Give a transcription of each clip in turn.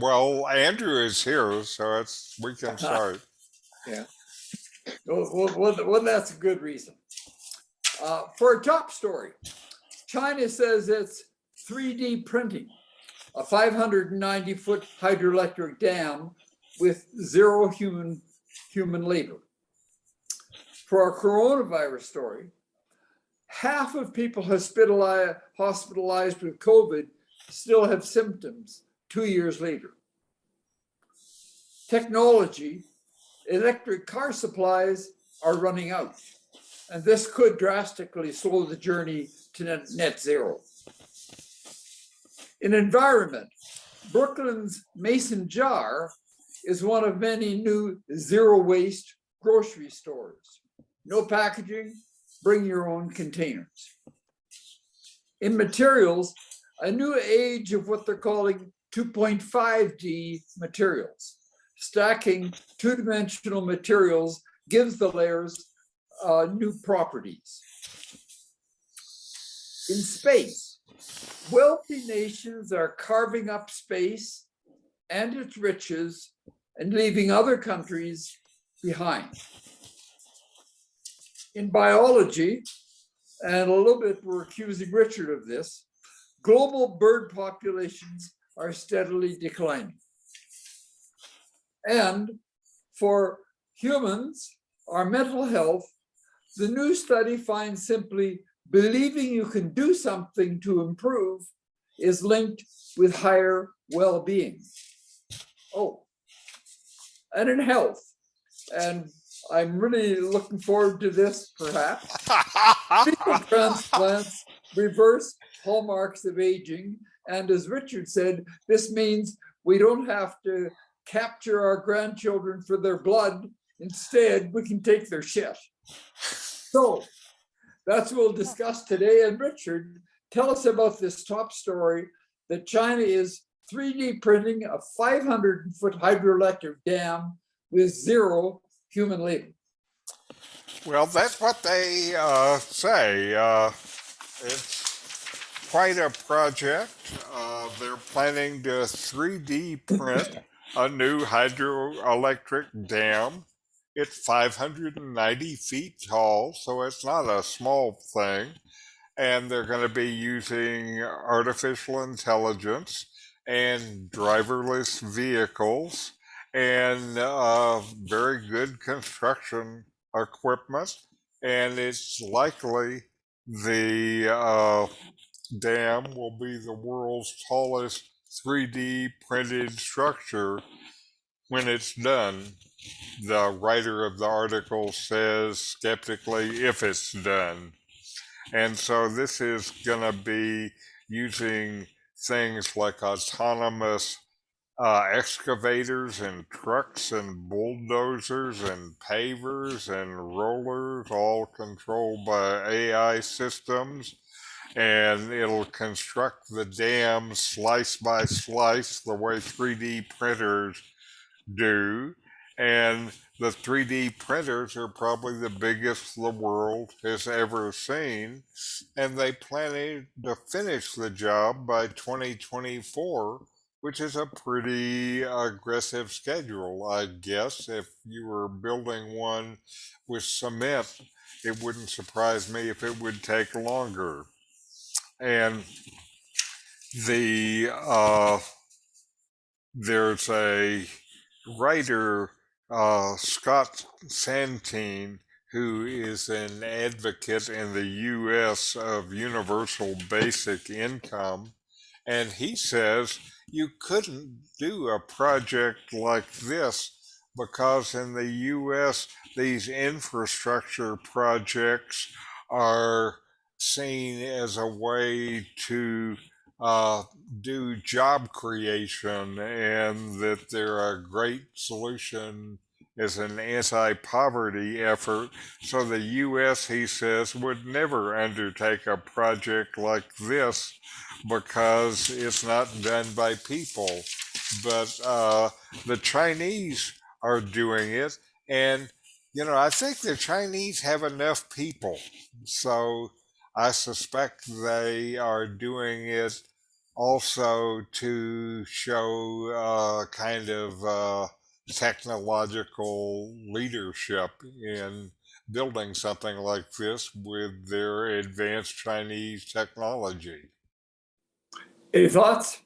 Well, Andrew is here, so we can start. Yeah, well, that's a good reason. For a top story, China says it's 3D printing a 590-foot hydroelectric dam with zero human labor. For our coronavirus story, half of people hospitalized with COVID still have symptoms 2 years later. Technology, electric car supplies are running out, and this could drastically slow the journey to net zero. In environment, Brooklyn's Mason Jar is one of many new zero waste grocery stores. No packaging, bring your own containers. In materials, a new age of what they're calling 2.5D materials. Stacking two-dimensional materials gives the layers new properties. In space, wealthy nations are carving up space and its riches and leaving other countries behind. In biology, and a little bit we're accusing Richard of this, global bird populations are steadily declining. And for humans, our mental health, the new study finds simply believing you can do something to improve is linked with higher well-being. Oh, and in health, and I'm really looking forward to this, perhaps. Fecal transplants reverse hallmarks of aging, and as Richard said, this means we don't have to capture our grandchildren for their blood. Instead, we can take their shit. So that's what we'll discuss today. And Richard, tell us about this top story that China is 3D printing a 500-foot hydroelectric dam with zero human labor. Well, that's what they say. It's quite a project. They're planning to 3D print a new hydroelectric dam. It's 590 feet tall, so it's not a small thing. And they're going to be using artificial intelligence and driverless vehicles and very good construction equipment. And it's likely the dam will be the world's tallest 3D printed structure when it's done. The writer of the article says skeptically, if it's done. And so this is going to be using things like autonomous excavators and trucks and bulldozers and pavers and rollers, all controlled by AI systems. And it'll construct the dam slice by slice the way 3D printers do. And the 3D printers are probably the biggest the world has ever seen. And they plan to finish the job by 2024, which is a pretty aggressive schedule, I guess. If you were building one with cement, it wouldn't surprise me if it would take longer. And the there's a writer, Scott Santine, who is an advocate in the U.S. of universal basic income, and he says you couldn't do a project like this because in the U.S. these infrastructure projects are seen as a way to uh, do job creation and that they're a great solution as an anti poverty effort. So the U.S., he says, would never undertake a project like this because it's not done by people. But the Chinese are doing it. And, I think the Chinese have enough people. So I suspect they are doing it also to show kind of technological leadership in building something like this with their advanced Chinese technology. Any thoughts?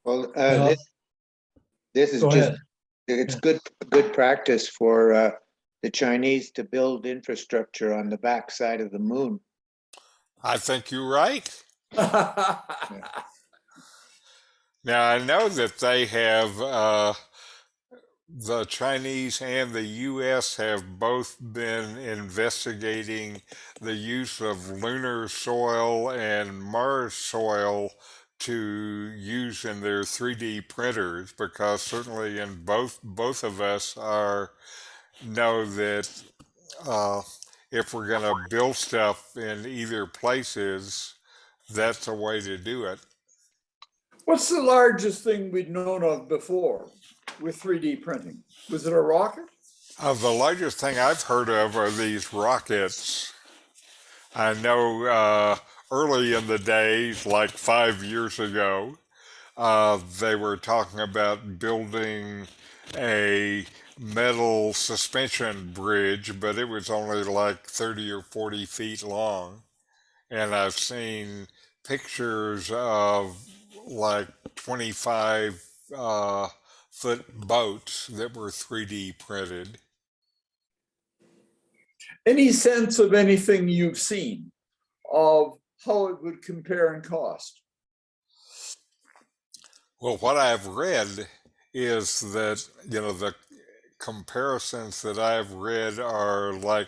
Well, Well, this is go just, ahead. it's Yeah. good practice for the Chinese to build infrastructure on the backside of the moon. I think you're right. Yeah. Now, I know that they have, the Chinese and the US have both been investigating the use of lunar soil and Mars soil to use in their 3D printers, because certainly in both of us are know that uh, if we're going to build stuff in either places, that's a way to do it. What's the largest thing we'd known of before with 3D printing? Was it a rocket? The largest thing I've heard of are these rockets. I know early in the days, like 5 years ago, they were talking about building a metal suspension bridge, but it was only like 30 or 40 feet long. And I've seen pictures of like 25 foot boats that were 3D printed. Any sense of anything you've seen of how it would compare in cost? Well, what I've read is that, the comparisons that I've read are like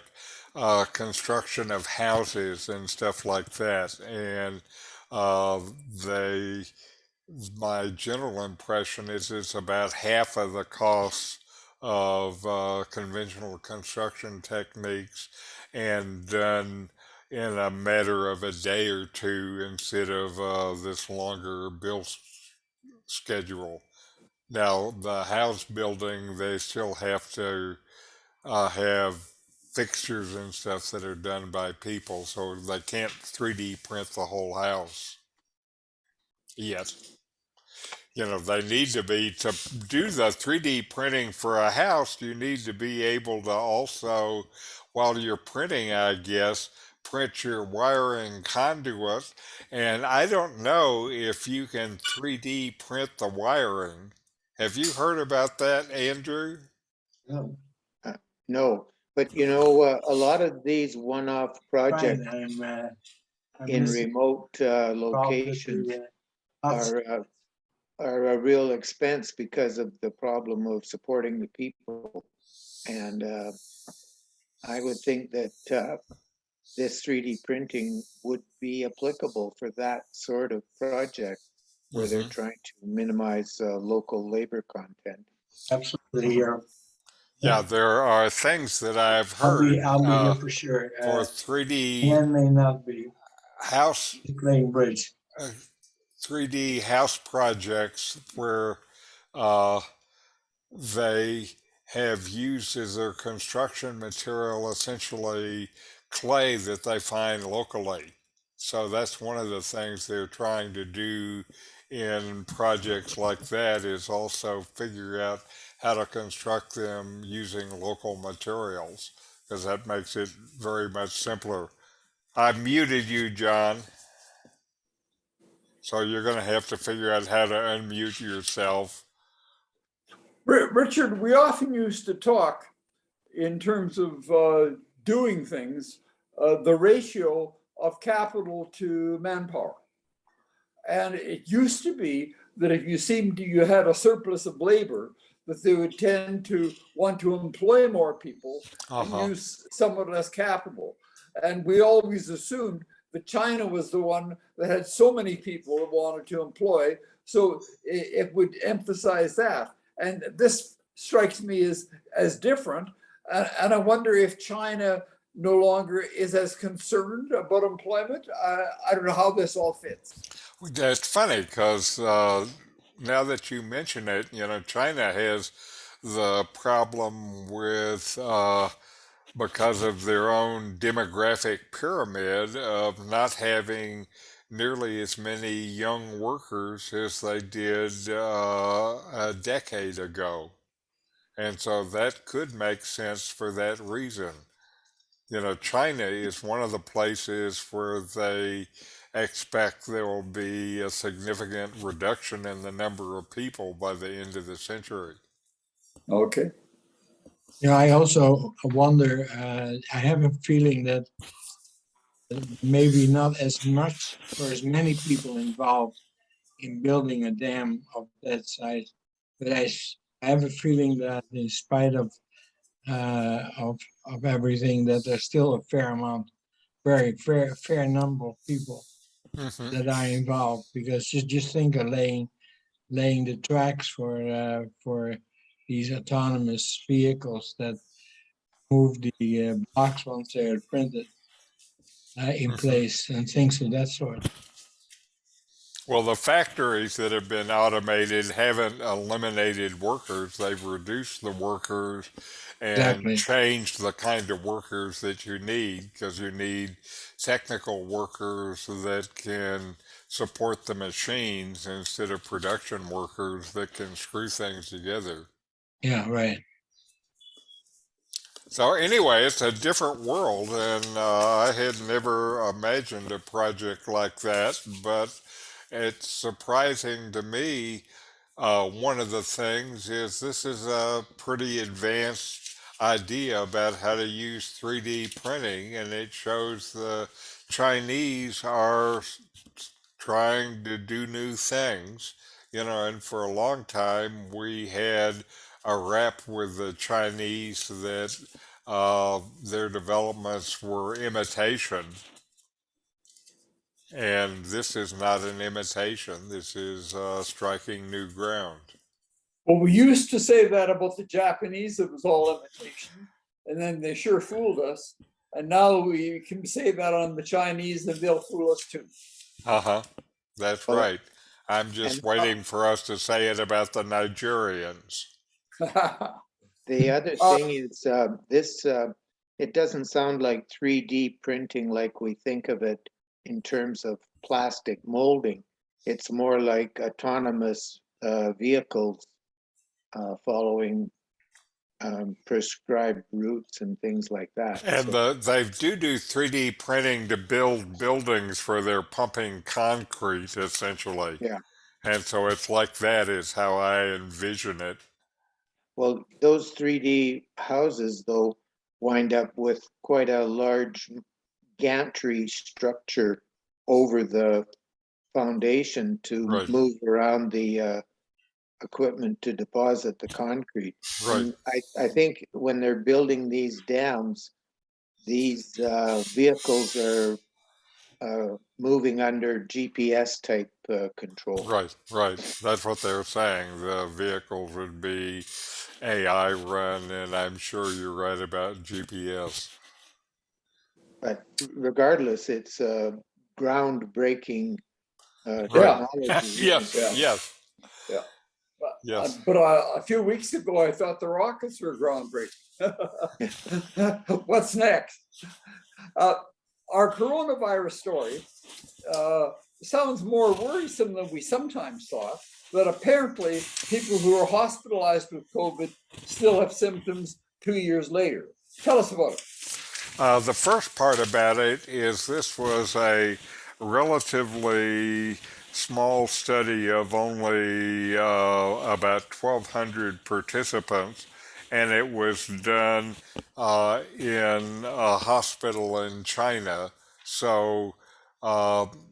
construction of houses and stuff like that. And uh, they, my general impression is it's about half of the cost of conventional construction techniques and done in a matter of a day or two instead of this longer build schedule. Now, the house building, they still have to have fixtures and stuff that are done by people, so they can't 3D print the whole house yet. They need to be, to do the 3D printing for a house, you need to be able to also, while you're printing, I guess, print your wiring conduit. And I don't know if you can 3D print the wiring. Have you heard about that, Andrew? No, Uh, no, but a lot of these one-off fine. projects I'm in missing remote problem with locations the outside. are a real expense because of the problem of supporting the people. And I would think that this 3D printing would be applicable for that sort of project where they're Mm-hmm. trying to minimize local labor content. Absolutely. Yeah, there are things that I've heard I'll be here for sure. for 3D Ian may not be house playing bridge. uh, 3D house projects where uh, they have used as their construction material essentially clay that they find locally. So that's one of the things they're trying to do in projects like that, is also figure out how to construct them using local materials, because that makes it very much simpler. I muted you, John, so you're going to have to figure out how to unmute yourself. Richard, we often used to talk in terms of doing things, the ratio of capital to manpower. And it used to be that if you had a surplus of labor, that they would tend to want to employ more people and Uh-huh. use somewhat less capital. And we always assumed that China was the one that had so many people that wanted to employ. So it would emphasize that. And this strikes me as different. And I wonder if China no longer is as concerned about employment. I don't know how this all fits. That's funny because now that you mention it, China has the problem with, because of their own demographic pyramid, of not having nearly as many young workers as they did a decade ago. And so that could make sense for that reason. China is one of the places where they expect there will be a significant reduction in the number of people by the end of the century. Okay. I also wonder, I have a feeling that maybe not as much or as many people involved in building a dam of that size, but I have a feeling that in spite uh, of of everything, that there's still a fair amount, very fair number of people Hmm. that are involved, because just think of laying the tracks for these autonomous vehicles that move the blocks once they're printed in Hmm. place and things of that sort. Well, the factories that have been automated haven't eliminated workers. They've reduced the workers and Exactly. changed the kind of workers that you need because you need technical workers that can support the machines instead of production workers that can screw things together. Yeah, right. So anyway, it's a different world, and I had never imagined a project like that, but it's surprising to me. One of the things is this is a pretty advanced idea about how to use 3D printing, and it shows the Chinese are trying to do new things, and for a long time we had a rap with the Chinese that their developments were imitation. And this is not an imitation. This is striking new ground. Well, we used to say that about the Japanese, it was all imitation, and then they sure fooled us. And now we can say that on the Chinese, and they'll fool us too. Uh huh. That's Well, right. I'm just and waiting for us to say it about the Nigerians. the other Uh, thing is this, it doesn't sound like 3D printing like we think of it in terms of plastic molding. It's more like autonomous vehicles following prescribed routes and things like that. And So, they do 3D printing to build buildings where they're pumping concrete essentially. yeah. And so it's like that is how I envision it. Well, those 3D houses, though, wind up with quite a large gantry structure over the foundation to Right, move around the equipment to deposit the concrete. right, And I think when they're building these dams, these vehicles are moving under GPS type control. right. That's what they're saying. The vehicles would be AI run, and I'm sure you're right about GPS. But regardless, it's a groundbreaking Right. yeah, technology. And Yes, yeah, yes, yeah. yes. But a few weeks ago, I thought the rockets were groundbreaking. What's next? Uh, our coronavirus story uh, sounds more worrisome than we sometimes thought, that apparently people who are hospitalized with COVID still have symptoms 2 years later. Tell us about it. The first part about it is this was a relatively small study of only about 1,200 participants, and it was done in a hospital in China. So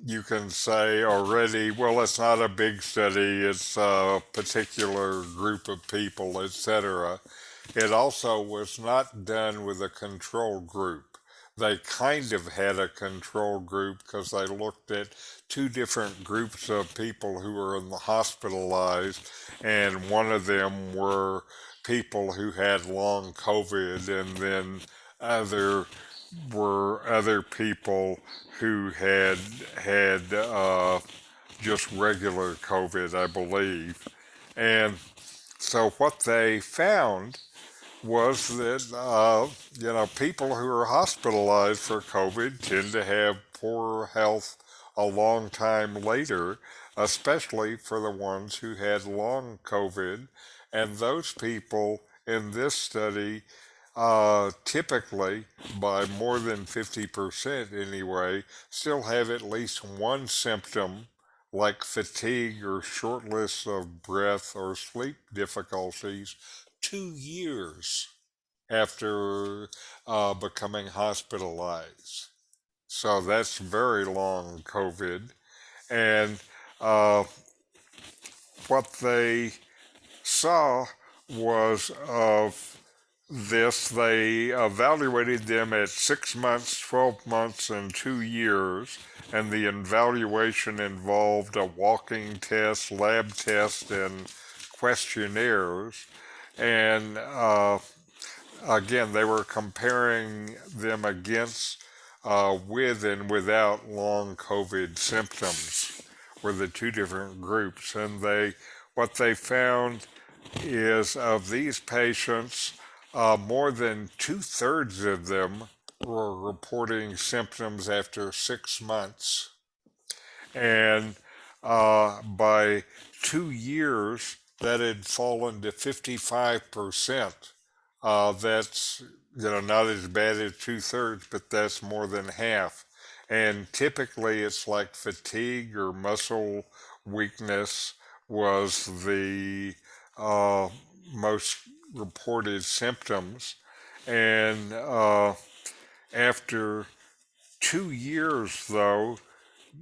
you can say already, well, it's not a big study, it's a particular group of people, etc. It also was not done with a control group. They kind of had a control group because they looked at two different groups of people who were in the hospitalized, and one of them were people who had long COVID, and then other were other people who had just regular COVID, I believe. And so what they found was that people who are hospitalized for COVID tend to have poorer health a long time later, especially for the ones who had long COVID. And those people in this study typically, by more than 50% anyway, still have at least one symptom like fatigue or shortness of breath or sleep difficulties 2 years after becoming hospitalized. So that's very long COVID. And uh, what they saw was of this, they evaluated them at 6 months, 12 months, and 2 years. And the evaluation involved a walking test, lab test, and questionnaires. And again, they were comparing them against with and without long COVID symptoms were the two different groups. And what they found is of these patients, more than two-thirds of them were reporting symptoms after 6 months. And by 2 years, that had fallen to 55%. That's not as bad as two-thirds, but that's more than half. And typically, it's like fatigue or muscle weakness was the uh, most reported symptoms. And after 2 years, though,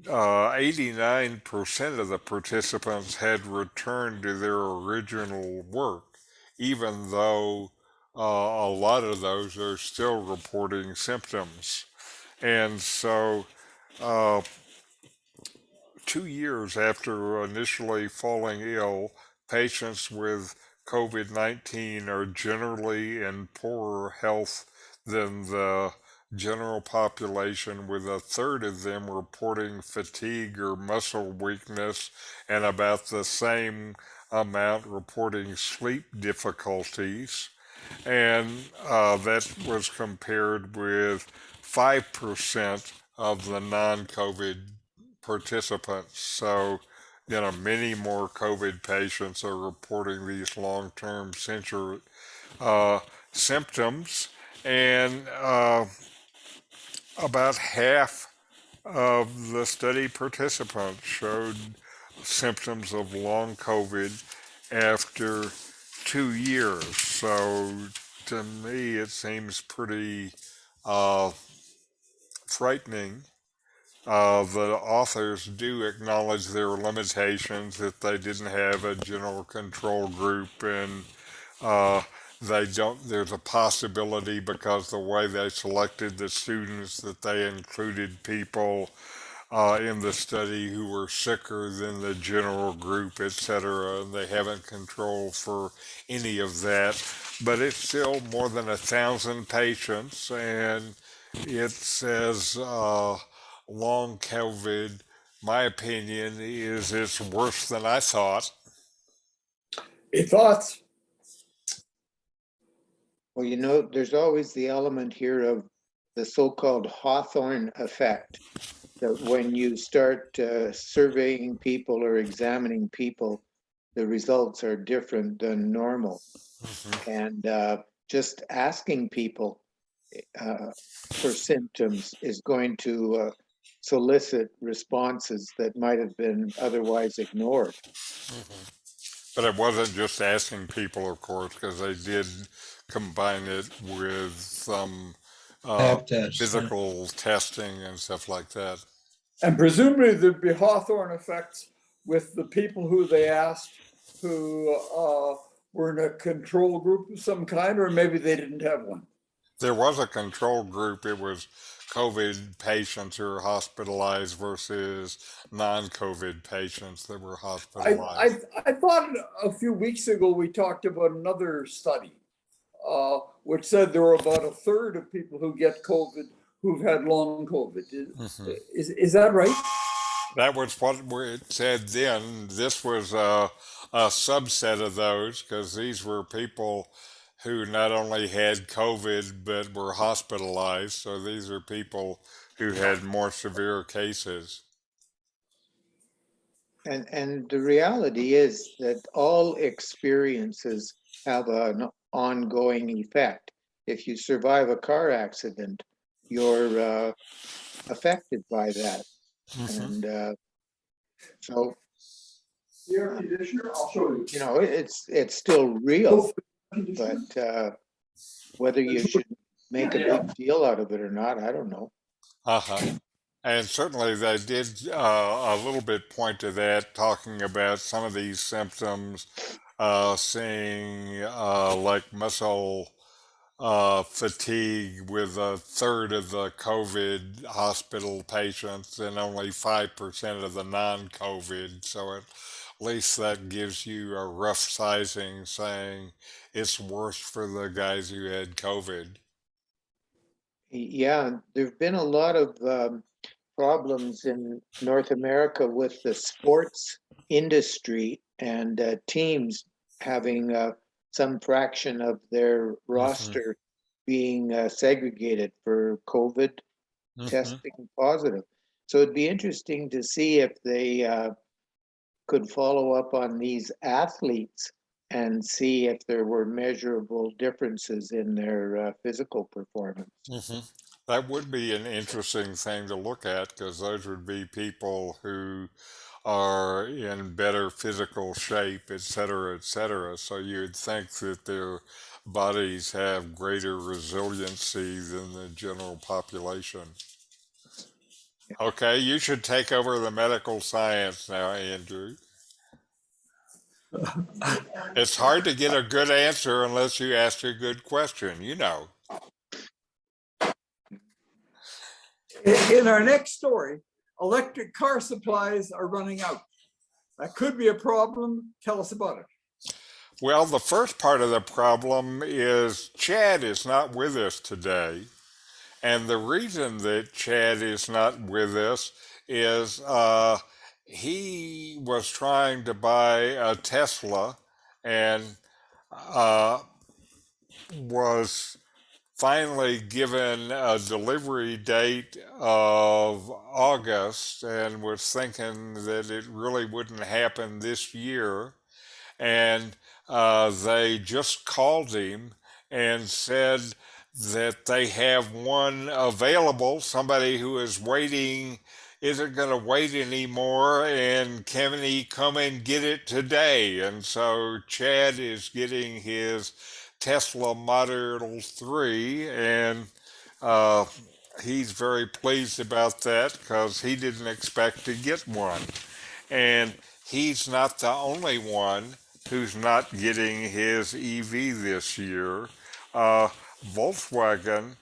89% of the participants had returned to their original work, even though a lot of those are still reporting symptoms. And so, uh, 2 years after initially falling ill, patients with COVID 19 are generally in poorer health than the general population, with a third of them reporting fatigue or muscle weakness, and about the same amount reporting sleep difficulties. And that was compared with 5% of the non COVID participants. So, many more COVID patients are reporting these long term uh, symptoms, and about half of the study participants showed symptoms of long COVID after 2 years. So, to me, it seems pretty uh, frightening. The authors do acknowledge their limitations, that they didn't have a general control group, and uh, they don't. There's a possibility, because the way they selected the students, that they included people in the study who were sicker than the general group, etc. And they haven't controlled for any of that. But it's still more than 1,000 patients, and it says long COVID. My opinion is it's worse than I thought. A thoughts? Well, there's always the element here of the so-called Hawthorne effect, that when you start surveying people or examining people, the results are different than normal. Mhm. And just asking people for symptoms is going to solicit responses that might have been otherwise ignored. Mhm. But it wasn't just asking people, of course, because they did combine it with some uh, Lab test. physical testing and stuff like that. And presumably there'd be Hawthorne effects with the people who they asked who were in a control group of some kind, or maybe they didn't have one. There was a control group. It was COVID patients who were hospitalized versus non-COVID patients that were I, hospitalized. I, I thought a few weeks ago we talked about another study which said there were about a third of people who get COVID who've had long COVID. Mhm. Is that right? That was what it said then. This was a subset of those, because these were people who not only had COVID but were hospitalized. So these are people who had more severe cases. And the reality is that all experiences have an ongoing effect. If you survive a car accident, you're affected by that. Hmm. And so, The air conditioner, I'll show you. you know, it's still real, but whether you should make a big deal out of it or not, I don't know. Uh-huh. And certainly they did a little bit point to that, talking about some of these symptoms, seeing like muscle fatigue with a third of the COVID hospital patients and only 5% of the non-COVID. So at least that gives you a rough sizing saying it's worse for the guys who had COVID. Yeah, there've been a lot of problems in North America with the sports industry and teams having some fraction of their Hmm. roster being segregated for COVID Hmm. testing positive. So it'd be interesting to see if they could follow up on these athletes and see if there were measurable differences in their physical performance. Hmm. That would be an interesting thing to look at because those would be people who are in better physical shape, et cetera, et cetera. So you'd think that their bodies have greater resiliency than the general population. Okay, you should take over the medical science now, Andrew. It's hard to get a good answer unless you ask a good question, you know. In our next story, electric car supplies are running out. That could be a problem. Tell us about it. Well, the first part of the problem is Chad is not with us today. And the reason that Chad is not with us is he was trying to buy a Tesla and uh, was finally given a delivery date of August and was thinking that it really wouldn't happen this year. And they just called him and said that they have one available, somebody who is waiting, isn't going to wait anymore, and can he come and get it today? And so Chad is getting his Tesla Model 3, and uh, he's very pleased about that because he didn't expect to get one. And he's not the only one who's not getting his EV this year. Uh, Volkswagen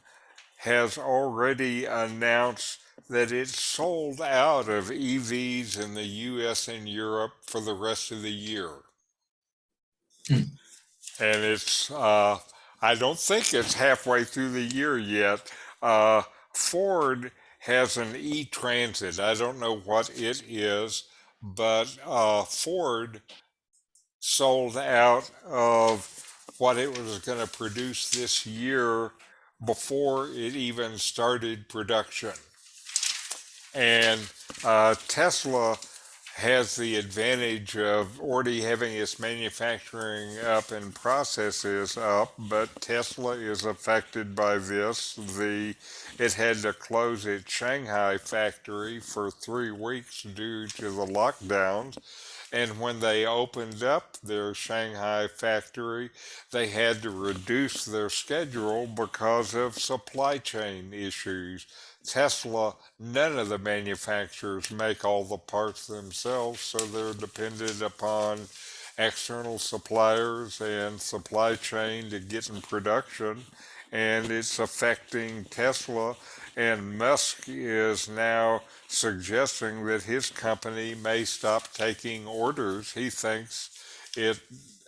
has already announced that it's sold out of EVs in the US and Europe for the rest of the year. Hmm. And I don't think it's halfway through the year yet. Ford has an e-transit. I don't know what it is, but Ford sold out of what it was going to produce this year before it even started production. And Tesla has the advantage of already having its manufacturing up and processes up, but Tesla is affected by this. It had to close its Shanghai factory for 3 weeks due to the lockdowns. And when they opened up their Shanghai factory, they had to reduce their schedule because of supply chain issues. Tesla, none of the manufacturers make all the parts themselves, so they're dependent upon external suppliers and supply chain to get in production. And it's affecting Tesla. And Musk is now suggesting that his company may stop taking orders. He thinks it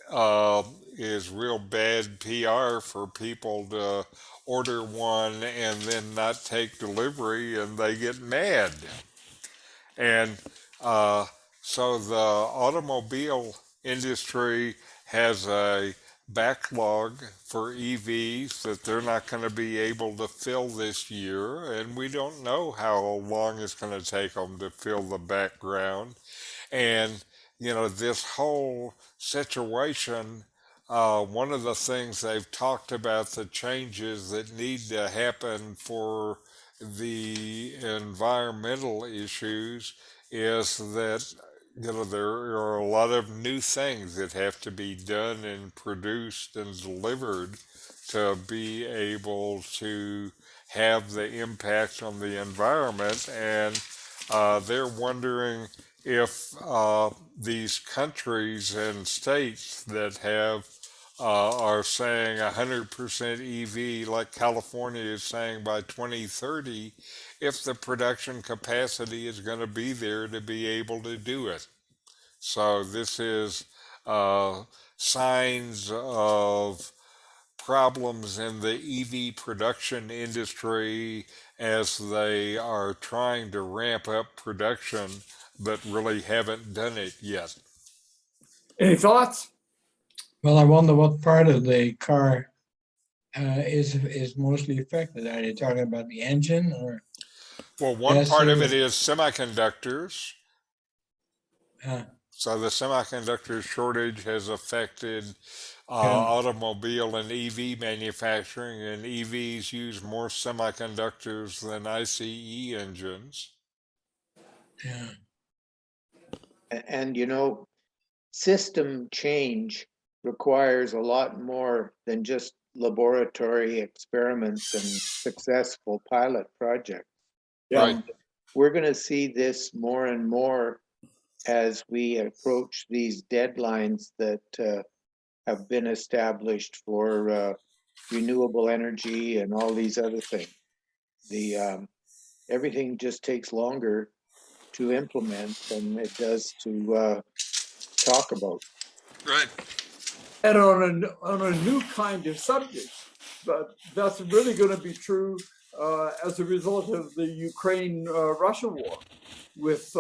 uh, is real bad PR for people to order one and then not take delivery and they get mad. And uh, so the automobile industry has a backlog for EVs that they're not going to be able to fill this year, and we don't know how long it's going to take them to fill the background. And, this whole situation, one of the things they've talked about, the changes that need to happen for the environmental issues, is that, there are a lot of new things that have to be done and produced and delivered to be able to have the impact on the environment. And they're wondering if these countries and states that are saying 100% EV, like California is saying by 2030, if the production capacity is going to be there to be able to do it. So this is uh, signs of problems in the EV production industry as they are trying to ramp up production, but really haven't done it yet. Any thoughts? Well, I wonder what part of the car is mostly affected. Are they talking about the engine or Well, one part of it gases? is semiconductors. Uh, So the semiconductor shortage has affected yeah, automobile and EV manufacturing, and EVs use more semiconductors than ICE engines. yeah, And system change requires a lot more than just laboratory experiments and successful pilot projects. Yeah. Right. And we're going to see this more and more as we approach these deadlines that have been established for renewable energy and all these other things. The everything just takes longer to implement than it does to talk about. Right. And on a new kind of subject, but that's really going to be true as a result of the Ukraine-Russia war, with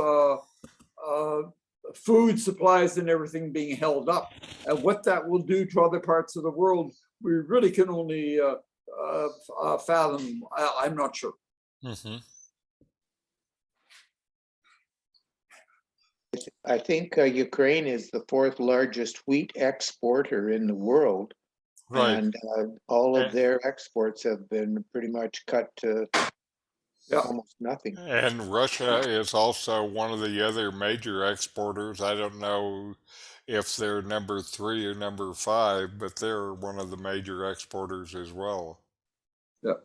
food supplies and everything being held up. And what that will do to other parts of the world, we really can only fathom. I'm not sure. Mm-hmm. I think Ukraine is the fourth largest wheat exporter in the world, Right. and all of And, their exports have been pretty much cut to Yeah. almost nothing. and Russia is also one of the other major exporters. I don't know if they're number three or number five, but they're one of the major exporters as well. Yeah.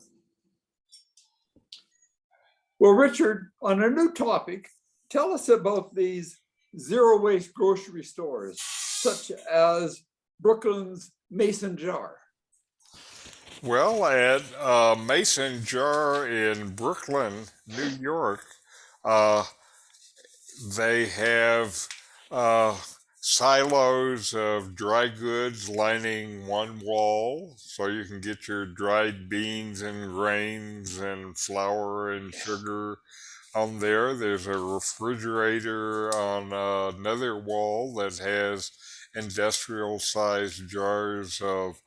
Well, Richard, on a new topic, tell us about these zero waste grocery stores, such as Brooklyn's Mason Jar. Well, at Mason Jar in Brooklyn, New York, uh, they have uh, silos of dry goods lining one wall, so you can get your dried beans and grains and flour and sugar on there. There's a refrigerator on another wall that has industrial sized jars of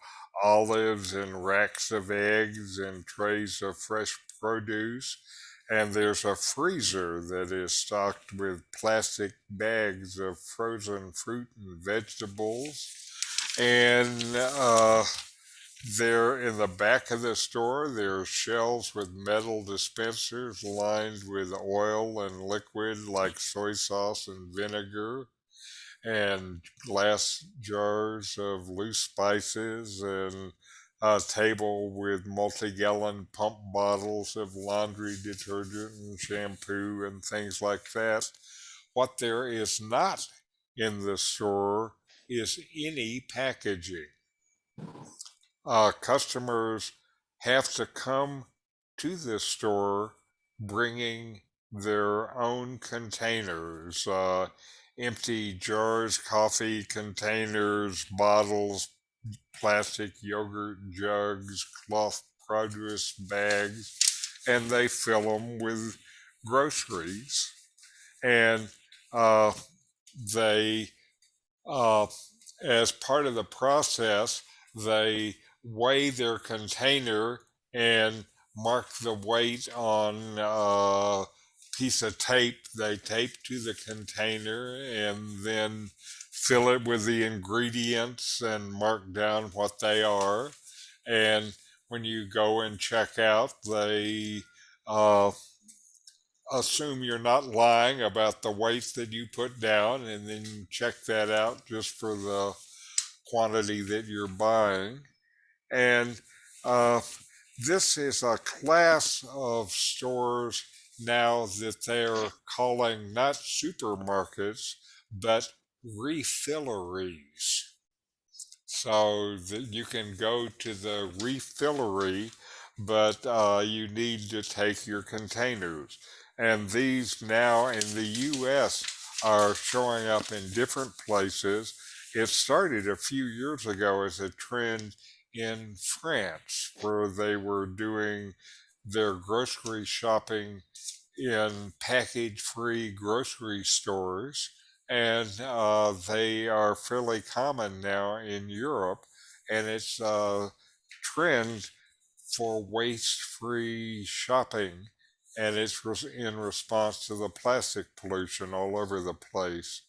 olives and racks of eggs and trays of fresh produce. And there's a freezer that is stocked with plastic bags of frozen fruit and vegetables. And there in the back of the store, there are shelves with metal dispensers lined with oil and liquid like soy sauce and vinegar, and glass jars of loose spices, and a table with multi-gallon pump bottles of laundry detergent and shampoo and things like that. What there is not in the store is any packaging. Customers have to come to this store bringing their own containers, empty jars, coffee containers, bottles, plastic yogurt jugs, cloth produce bags, and they fill them with groceries. And uh, they uh, as part of the process, they weigh their container and mark the weight on piece of tape they tape to the container and then fill it with the ingredients and mark down what they are. And when you go and check out, they uh, assume you're not lying about the weight that you put down, and then you check that out just for the quantity that you're buying. And uh, this is a class of stores now that they're calling not supermarkets, but refilleries. So that you can go to the refillery, but you need to take your containers. And these now in the US are showing up in different places. It started a few years ago as a trend in France, where they were doing their grocery shopping in package free grocery stores, and they are fairly common now in Europe. And it's a trend for waste free shopping, and it's in response to the plastic pollution all over the place.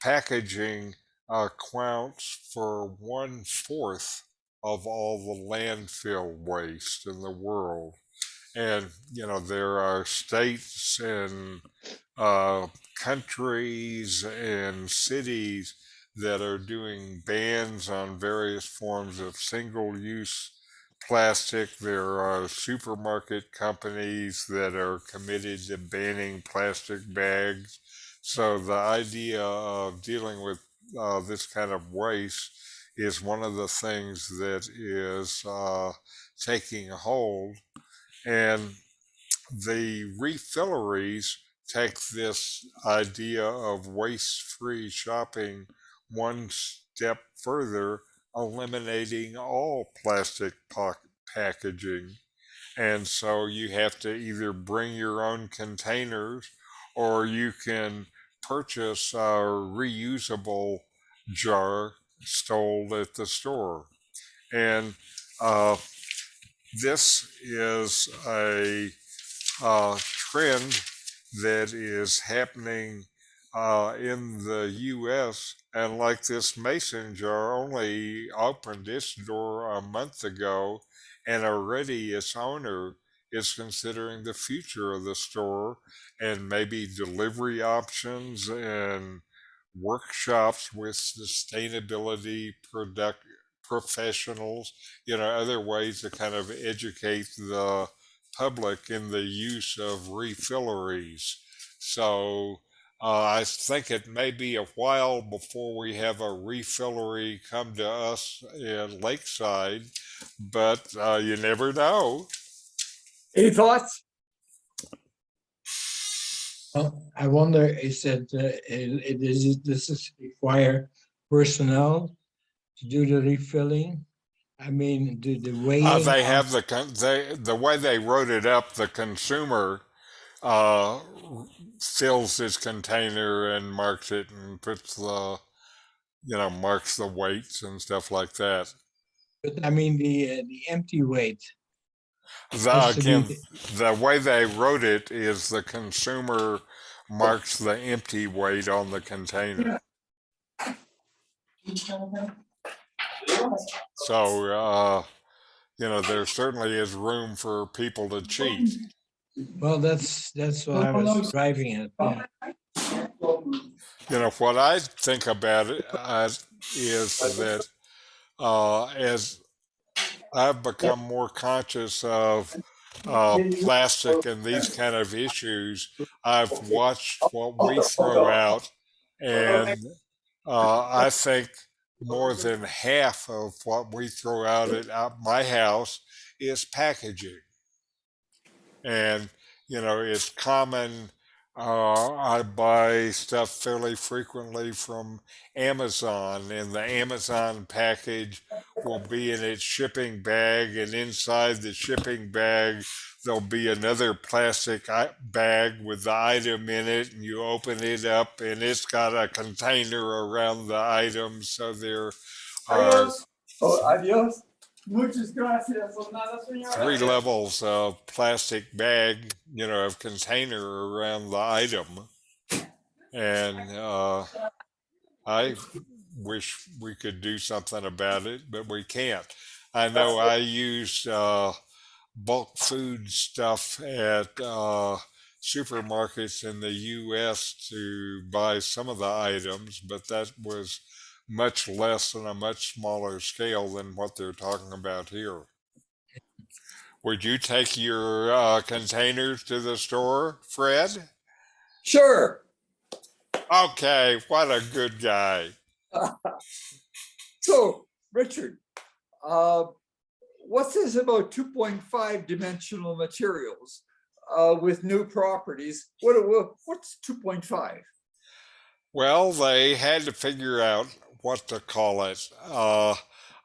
Packaging accounts for 1/4 of all the landfill waste in the world. And, there are states and uh, countries and cities that are doing bans on various forms of single use plastic. There are supermarket companies that are committed to banning plastic bags. So the idea of dealing with this kind of waste is one of the things that is taking hold. And the refilleries take this idea of waste free shopping one step further, eliminating all plastic packaging. And so you have to either bring your own containers, or you can purchase a reusable jar sold at the store. And uh, this is a trend that is happening in the US. And like this mason jar only opened its door a month ago, and already its owner is considering the future of the store and maybe delivery options and workshops with sustainability professionals, other ways to kind of educate the public in the use of refilleries. So I think it may be a while before we have a refillery come to us in Lakeside, but you never know. Any thoughts? Well, I wonder, is that does this require personnel to do the refilling? I mean, the weighing They of, have the way they wrote it up. The consumer uh, fills his container and marks it and puts marks the weights and stuff like that. but I mean the empty weight has to Again, be. the way they wrote it is the consumer marks the empty weight on the container. So, there certainly is room for people to cheat. Well, that's what I was driving at. Yeah. What I think about it is that as I've become more conscious of plastic and these kind of issues, I've watched what we throw out, and I think more than half of what we throw out at my house is packaging. And it's common. I buy stuff fairly frequently from Amazon, and the Amazon package will be in its shipping bag, and inside the shipping bag there'll be another plastic bag with the item in it, and you open it up and it's got a container around the item. So there are Adios. Oh, adios. Muchas gracias. Por nada, señora. Three levels of plastic bag, of container around the item. And I wish we could do something about it, but we can't. I know I use bulk food stuff at supermarkets in the US to buy some of the items, but that was much less on a much smaller scale than what they're talking about here. Would you take your containers to the store, Fred? Sure. Okay, what a good guy. So, Richard, uh, what's this about 2.5 dimensional materials with new properties? What's 2.5? Well, they had to figure out what to call it.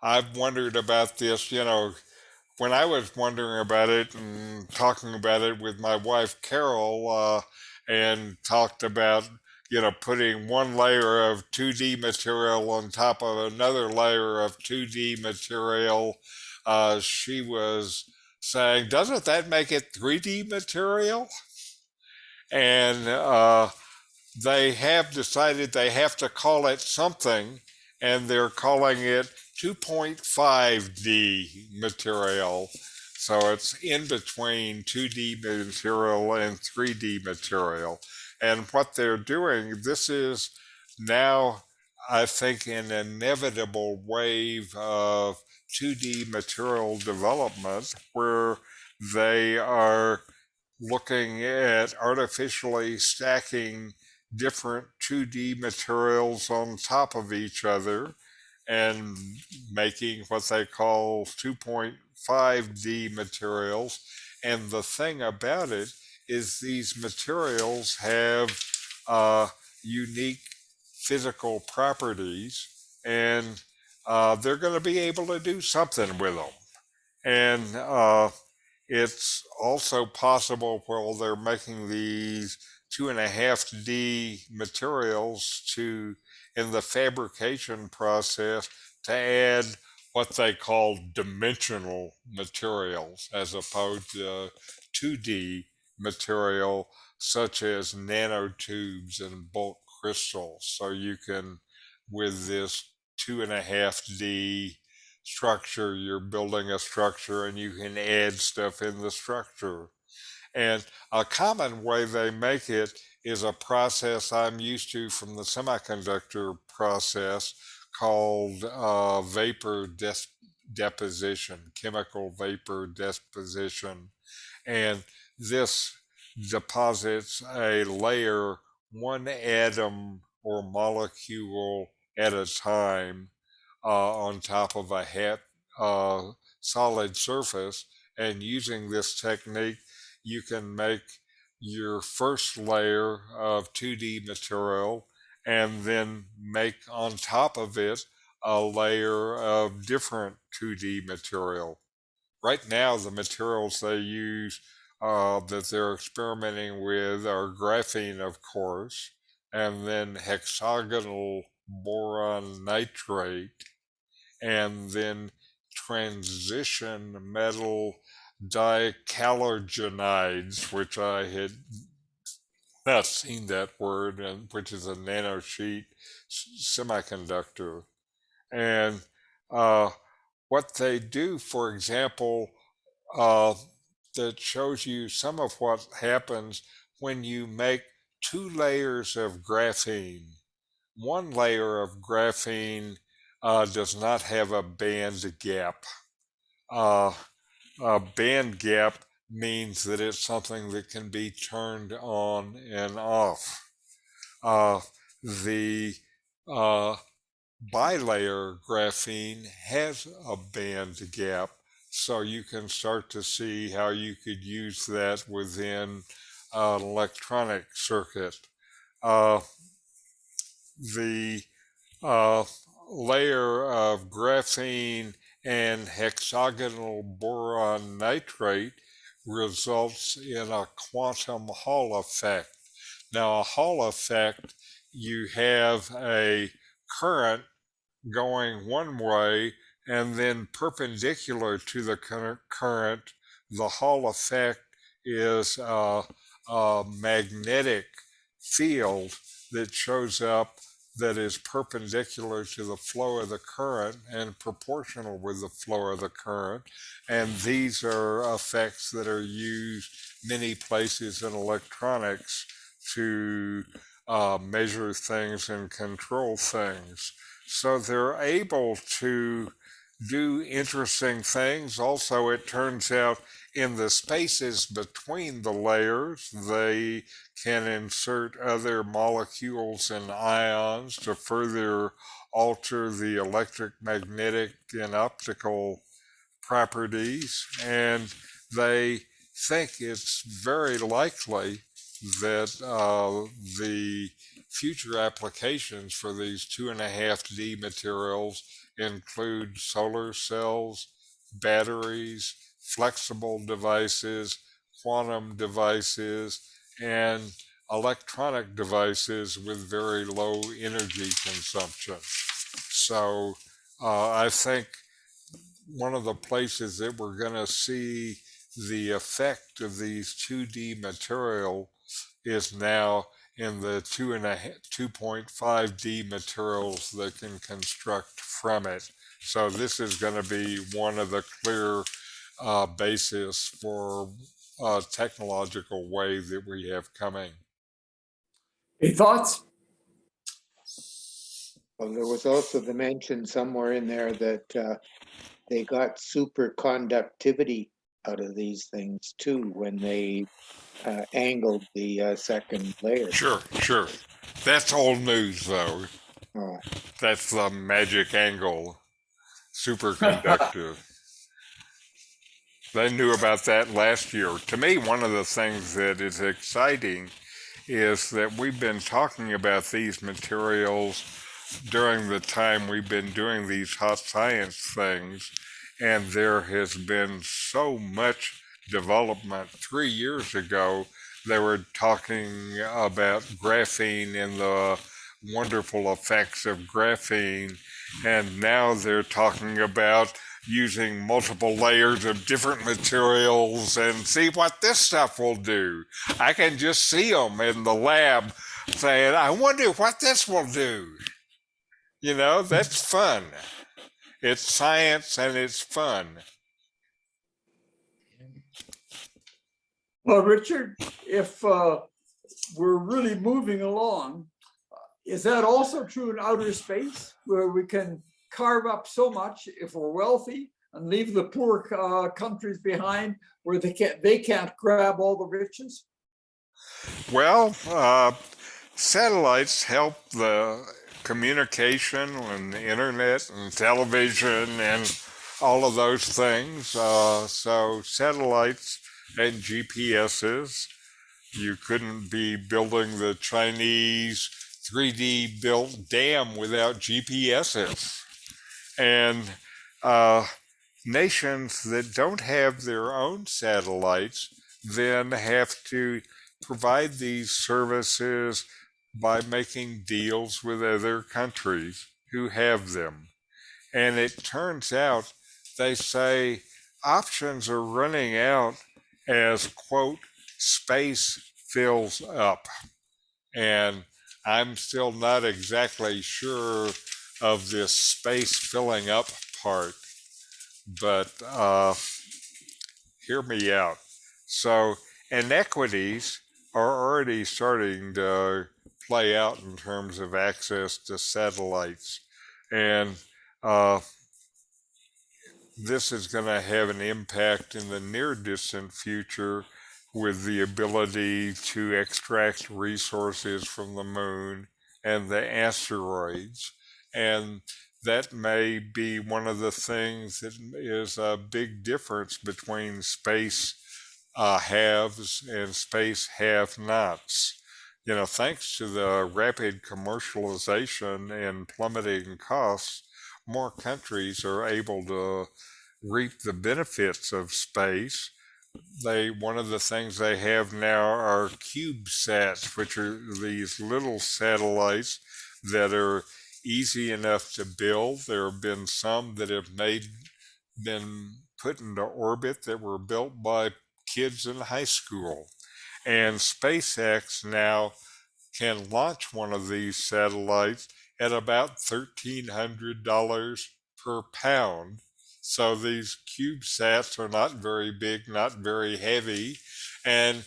I've wondered about this, when I was wondering about it and talking about it with my wife Carol, and talked about putting one layer of 2D material on top of another layer of 2D material, she was saying, "Doesn't that make it 3D material?" And they have decided they have to call it something, and they're calling it 2.5D material. So it's in between 2D material and 3D material. And what they're doing, this is now, I think, an inevitable wave of 2D material development where they are looking at artificially stacking different 2D materials on top of each other and making what they call 2.5D materials. And the thing about it is these materials have unique physical properties, and they're going to be able to do something with them. And it's also possible while they're making these 2.5D materials to, in the fabrication process, to add what they call dimensional materials as opposed to 2D material, such as nanotubes and bulk crystals. So you can, with this 2.5D structure, you're building a structure and you can add stuff in the structure. And a common way they make it is a process I'm used to from the semiconductor process called deposition, chemical vapor deposition. And this deposits a layer, one atom or molecule at a time, on top of a solid surface. And using this technique, you can make your first layer of 2D material and then make on top of it a layer of different 2D material. Right now, the materials they use, that they're experimenting with, are graphene, of course, and then hexagonal boron nitrate, and then transition metal dichalogenides, which I had not seen that word, and which is a nanosheet semiconductor. And uh, what they do, for example, uh, that shows you some of what happens when you make two layers of graphene. One layer of graphene does not have a band gap. Uh, a band gap means that it's something that can be turned on and off. Uh, the uh, bilayer graphene has a band gap, so you can start to see how you could use that within an electronic circuit. Uh, the uh, layer of graphene and hexagonal boron nitrate results in a quantum Hall effect. Now, a Hall effect, you have a current going one way and then perpendicular to the current, the Hall effect is a magnetic field that shows up that is perpendicular to the flow of the current and proportional with the flow of the current. And these are effects that are used many places in electronics to measure things and control things. So they're able to do interesting things. Also, it turns out in the spaces between the layers, they can insert other molecules and ions to further alter the electric, magnetic, and optical properties. And they think it's very likely that the future applications for these 2.5D materials include solar cells, batteries, flexible devices, quantum devices, and electronic devices with very low energy consumption. So I think one of the places that we're going to see the effect of these 2D material is now in the 2.5D materials that can construct from it. So this is going to be one of the clear basis for a technological wave that we have coming. Any thoughts? Well, there was also the mention somewhere in there that they got superconductivity out of these things too when they angled the second layer. Sure. That's old news, though. Oh, That's the magic angle, superconductive. They knew about that last year. To me, one of the things that is exciting is that we've been talking about these materials during the time we've been doing these hot science things, and there has been so much development. 3 years ago, they were talking about graphene and the wonderful effects of graphene, and now they're talking about using multiple layers of different materials and see what this stuff will do. I can just see them in the lab saying, I wonder what this will do. You know, that's fun. It's science and it's fun. Well, Richard, if we're really moving along, is that also true in outer space, where we can carve up so much if we're wealthy and leave the poor countries behind where they can't grab all the riches? Well, satellites help the communication and the internet and television and all of those things. So satellites and GPSs, you couldn't be building the Chinese 3D built dam without GPSs. And nations that don't have their own satellites then have to provide these services by making deals with other countries who have them. And it turns out they say options are running out as, quote, space fills up. And I'm still not exactly sure of this space filling up part, but hear me out. So inequities are already starting to play out in terms of access to satellites. And this is going to have an impact in the near distant future with the ability to extract resources from the moon and the asteroids. And that may be one of the things that is a big difference between space haves and space have-nots. You know, thanks to the rapid commercialization and plummeting costs, more countries are able to reap the benefits of space. One of the things they have now are CubeSats, which are these little satellites that are easy enough to build. There have been some that have been put into orbit that were built by kids in high school. And SpaceX now can launch one of these satellites at about $1,300 per pound. So these CubeSats are not very big, not very heavy. And,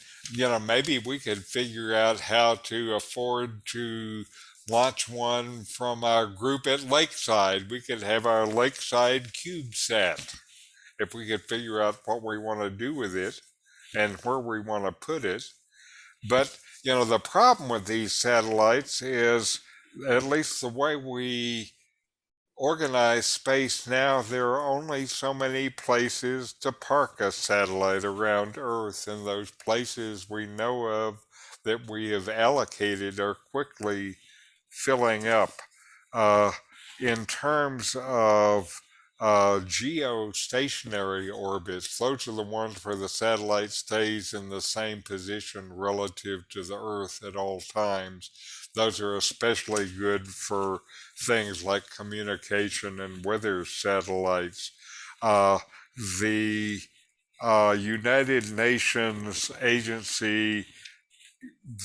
maybe we could figure out how to afford to launch one from our group at Lakeside. We could have our Lakeside CubeSat if we could figure out what we want to do with it and where we want to put it. But, the problem with these satellites is, at least the way we organize space now, there are only so many places to park a satellite around Earth, and those places we know of that we have allocated are quickly filling up. Uh, in terms of geostationary orbits, those are the ones where the satellite stays in the same position relative to the Earth at all times. Those are especially good for things like communication and weather satellites. Uh, the United Nations agency,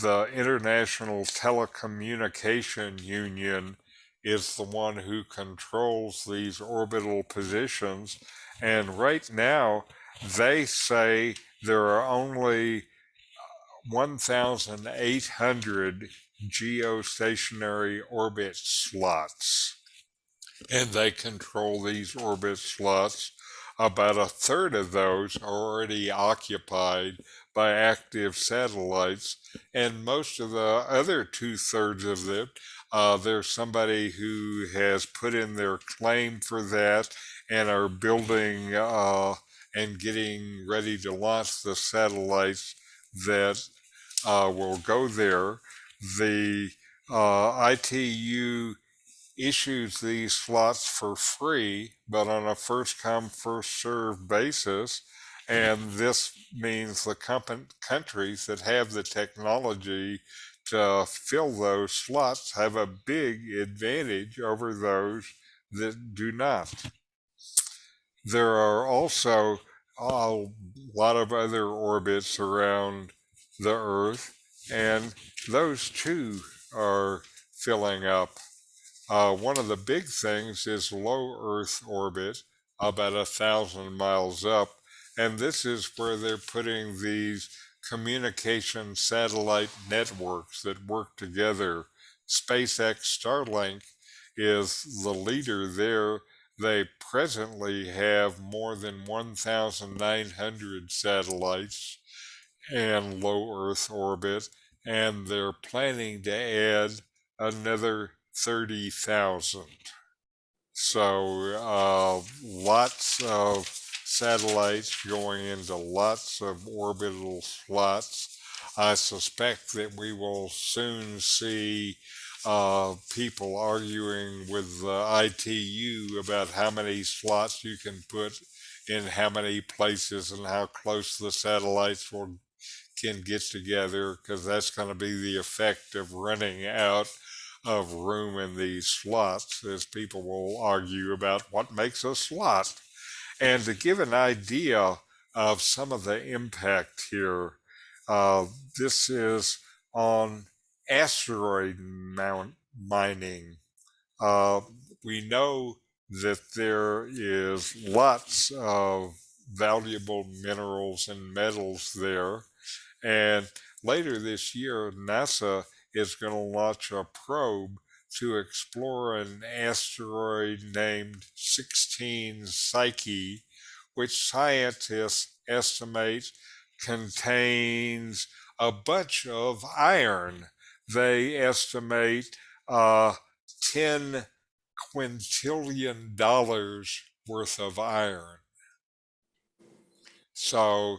the International Telecommunication Union, is the one who controls these orbital positions. And right now, they say there are only 1,800 geostationary orbit slots, and they control these orbit slots. About a third of those are already occupied by active satellites, and most of the other two-thirds of them, there's somebody who has put in their claim for that and are building and getting ready to launch the satellites that will go there. The ITU issues these slots for free, but on a first come, first served basis. And this means the countries that have the technology to fill those slots have a big advantage over those that do not. There are also a lot of other orbits around the Earth, and those too are filling up. One of the big things is low Earth orbit, about 1,000 miles up, and this is where they're putting these communication satellite networks that work together. SpaceX Starlink is the leader there. They presently have more than 1,900 satellites and low Earth orbit, and they're planning to add another 30,000. So lots of satellites going into lots of orbital slots. I suspect that we will soon see people arguing with the ITU about how many slots you can put in how many places and how close the satellites can get together, because that's going to be the effect of running out of room in these slots, as people will argue about what makes a slot. And to give an idea of some of the impact here, uh, this is on asteroid mining. Uh, we know that there is lots of valuable minerals and metals there. And later this year, NASA is going to launch a probe to explore an asteroid named 16 Psyche, which scientists estimate contains a bunch of iron. They estimate uh, $10 quintillion worth of iron. So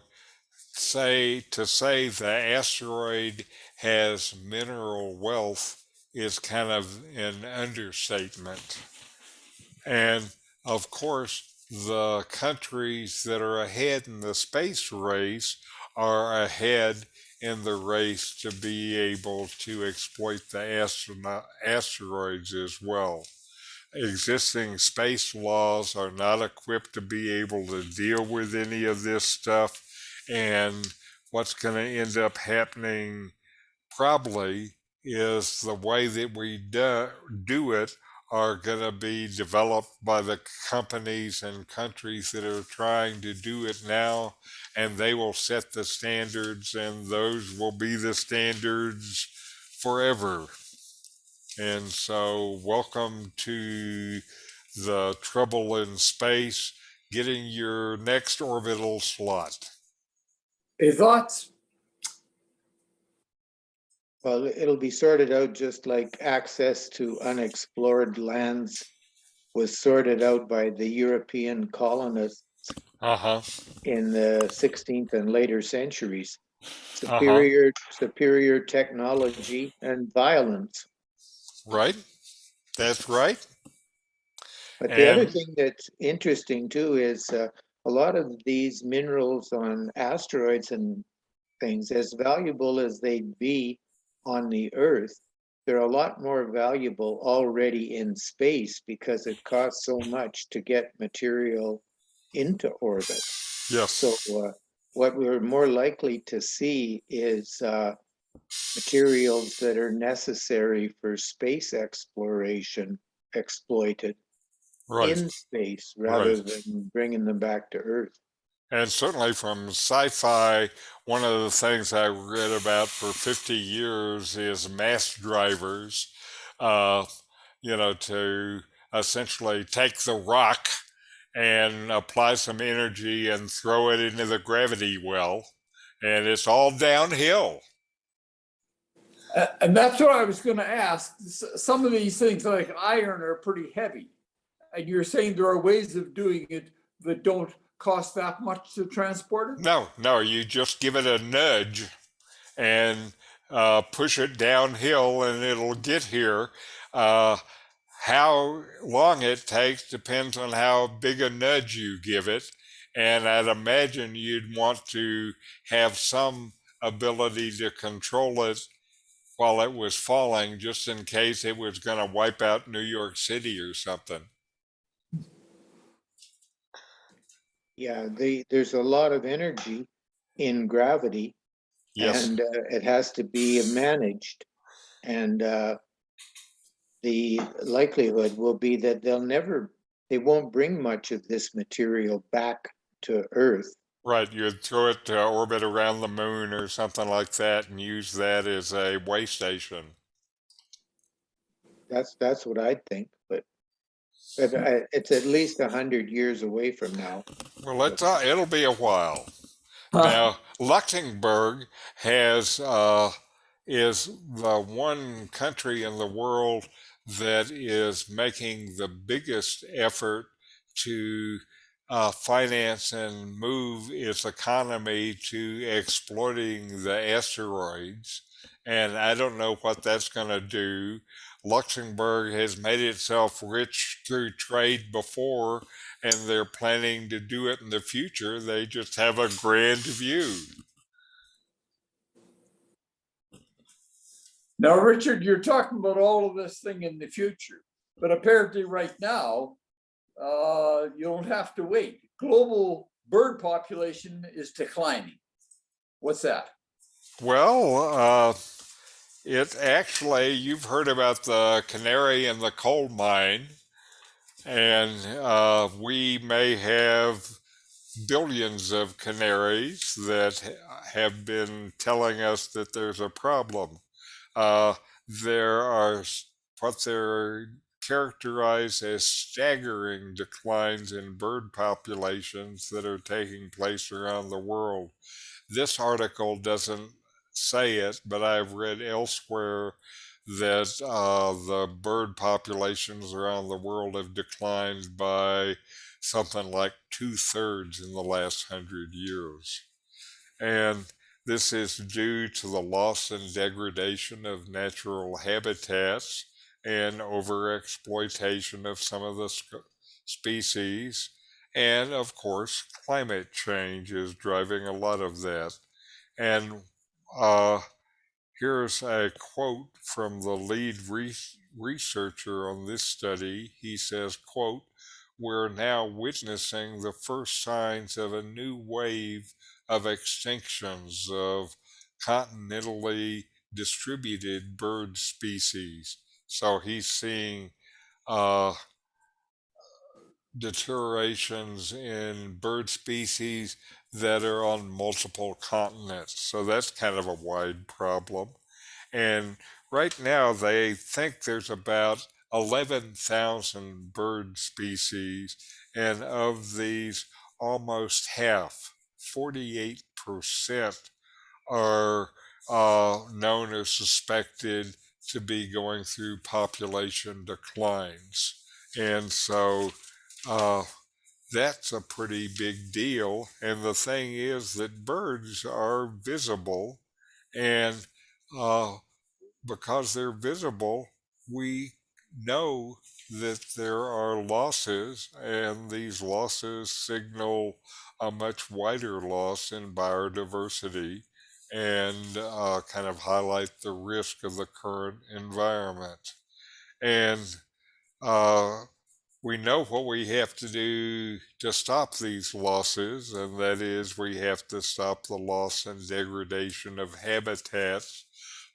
say the asteroid has mineral wealth is kind of an understatement. And of course, the countries that are ahead in the space race are ahead in the race to be able to exploit the asteroids as well. Existing space laws are not equipped to be able to deal with any of this stuff, and what's going to end up happening probably is the way that we do it are going to be developed by the companies and countries that are trying to do it now, and they will set the standards, and those will be the standards forever. And so, welcome to the trouble in space, getting your next orbital slot. A thoughts? Well, it'll be sorted out just like access to unexplored lands was sorted out by the European colonists Uh huh. in the 16th and later centuries. Uh huh. Superior technology and violence. Right. That's right. But the other And thing that's interesting too is a lot of these minerals on asteroids and things, as valuable as they'd be on the Earth, they're a lot more valuable already in space because it costs so much to get material into orbit. So yes. what we're more likely to see is materials that are necessary for space exploration exploited Right. in space rather Right. than bringing them back to Earth. And certainly from sci fi, one of the things I read about for 50 years is mass drivers, uh, to essentially take the rock and apply some energy and throw it into the gravity well. And it's all downhill. And that's what I was going to ask. Some of these things, like iron, are pretty heavy. And you're saying there are ways of doing it that don't cost that much to transport it? No, no, you just give it a nudge and push it downhill and it'll get here. Uh, how long it takes depends on how big a nudge you give it. And I'd imagine you'd want to have some ability to control it while it was falling, just in case it was going to wipe out New York City or something. Yeah, there's a lot of energy in gravity, Yes, and it has to be managed. And the likelihood will be that they won't bring much of this material back to Earth. right. You'd throw it to orbit around the moon or something like that and use that as a way station. That's what I think, but it's at least 100 years away from now. Well, But it'll be a while. Huh. Now, Luxembourg has is the one country in the world that is making the biggest effort to finance and move its economy to exploiting the asteroids. And I don't know what that's going to do. Luxembourg has made itself rich through trade before, and they're planning to do it in the future. They just have a grand view. Now, Richard, you're talking about all of this thing in the future, but apparently right now, you don't have to wait. Global bird population is declining. What's that? Well, it actually, you've heard about the canary in the coal mine, and we may have billions of canaries that have been telling us that there's a problem. Uh, there are what they're characterized as staggering declines in bird populations that are taking place around the world. This article doesn't say it, but I've read elsewhere that the bird populations around the world have declined by something like two-thirds in the last 100 years. And this is due to the loss and degradation of natural habitats and overexploitation of some of the species. And of course, climate change is driving a lot of that. And uh, here's a quote from the lead researcher on this study. He says, quote, "We're now witnessing the first signs of a new wave of extinctions of continentally distributed bird species." So he's seeing uh, deteriorations in bird species that are on multiple continents. So that's kind of a wide problem. And right now, they think there's about 11,000 bird species, and of these, almost half, 48%, are known or suspected to be going through population declines. And so uh, that's a pretty big deal. And the thing is that birds are visible, and uh, because they're visible, we know that there are losses, and these losses signal a much wider loss in biodiversity and kind of highlight the risk of the current environment. And uh, we know what we have to do to stop these losses, and that is we have to stop the loss and degradation of habitats.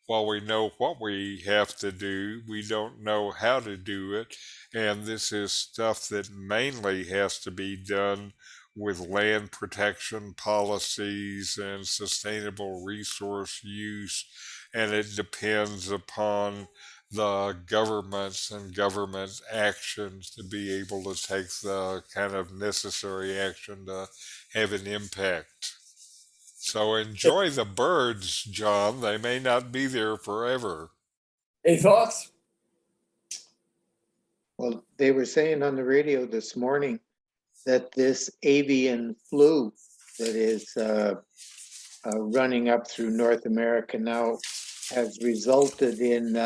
While we know what we have to do, we don't know how to do it. And this is stuff that mainly has to be done with land protection policies and sustainable resource use. And it depends upon the governments and government actions to be able to take the kind of necessary action to have an impact. So enjoy the birds, John. They may not be there forever. Any thoughts? Well, they were saying on the radio this morning that this avian flu that is running up through North America now has resulted in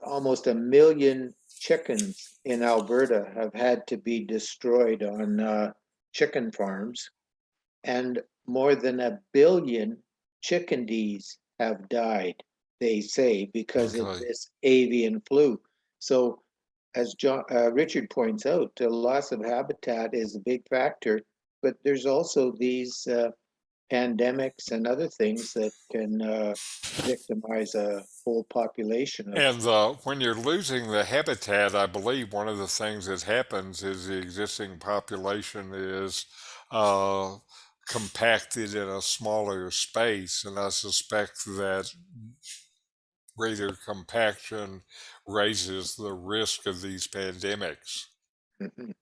almost 1 million chickens in Alberta have had to be destroyed on chicken farms, and more than 1 billion chickadees have died, they say, because of Okay. this avian flu. So, as Richard points out, the loss of habitat is a big factor, but there's also these pandemics and other things that can victimize a whole population of. And when you're losing the habitat, I believe one of the things that happens is the existing population is uh, compacted in a smaller space. And I suspect that greater compaction raises the risk of these pandemics. Mhm.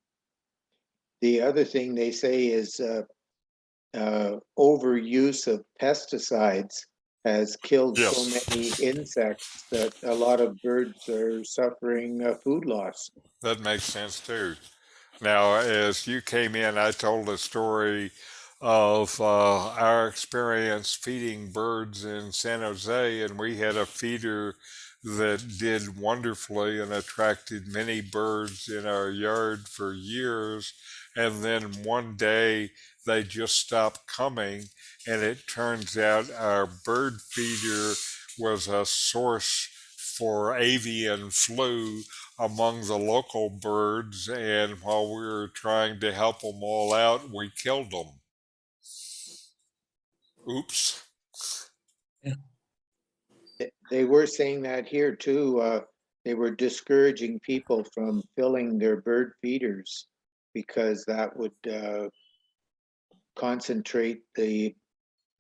The other thing they say is overuse of pesticides has killed so Yes, many insects that a lot of birds are suffering food loss. that makes sense too. Now, as you came in, I told a story of our experience feeding birds in San Jose, and we had a feeder that did wonderfully and attracted many birds in our yard for years. And then one day they just stopped coming, and it turns out our bird feeder was a source for avian flu among the local birds, and while we were trying to help them all out, we killed them. Oops. Yeah. They were saying that here too. They were discouraging people from filling their bird feeders because that would concentrate the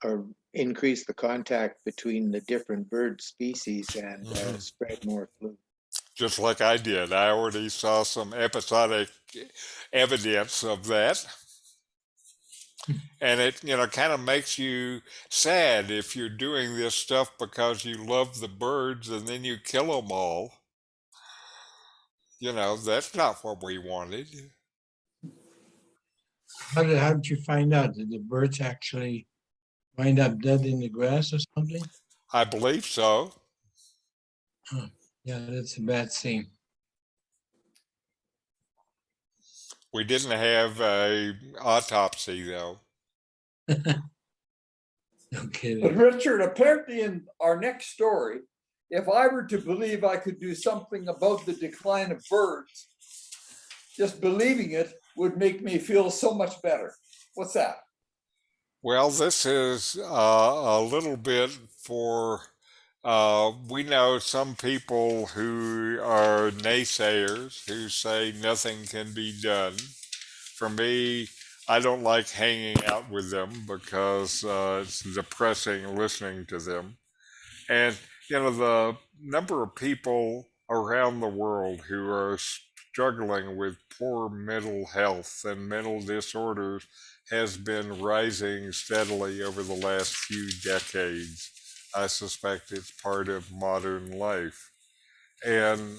or increase the contact between the different bird species and Mhm. spread more flu. Just like I did. I already saw some episodic evidence of that. And it, kind of makes you sad if you're doing this stuff because you love the birds and then you kill them all. That's not what we wanted. How did you find out? Did the birds actually wind up dead in the grass or something? I believe so. Huh. Yeah, that's a bad scene. We didn't have a autopsy though. No But kidding. Richard, apparently in our next story, if I were to believe I could do something about the decline of birds, just believing it would make me feel so much better. What's that? Well, this is a little bit for, we know some people who are naysayers who say nothing can be done. For me, I don't like hanging out with them because it's depressing listening to them. And, the number of people around the world who are struggling with poor mental health and mental disorders has been rising steadily over the last few decades. I suspect it's part of modern life. And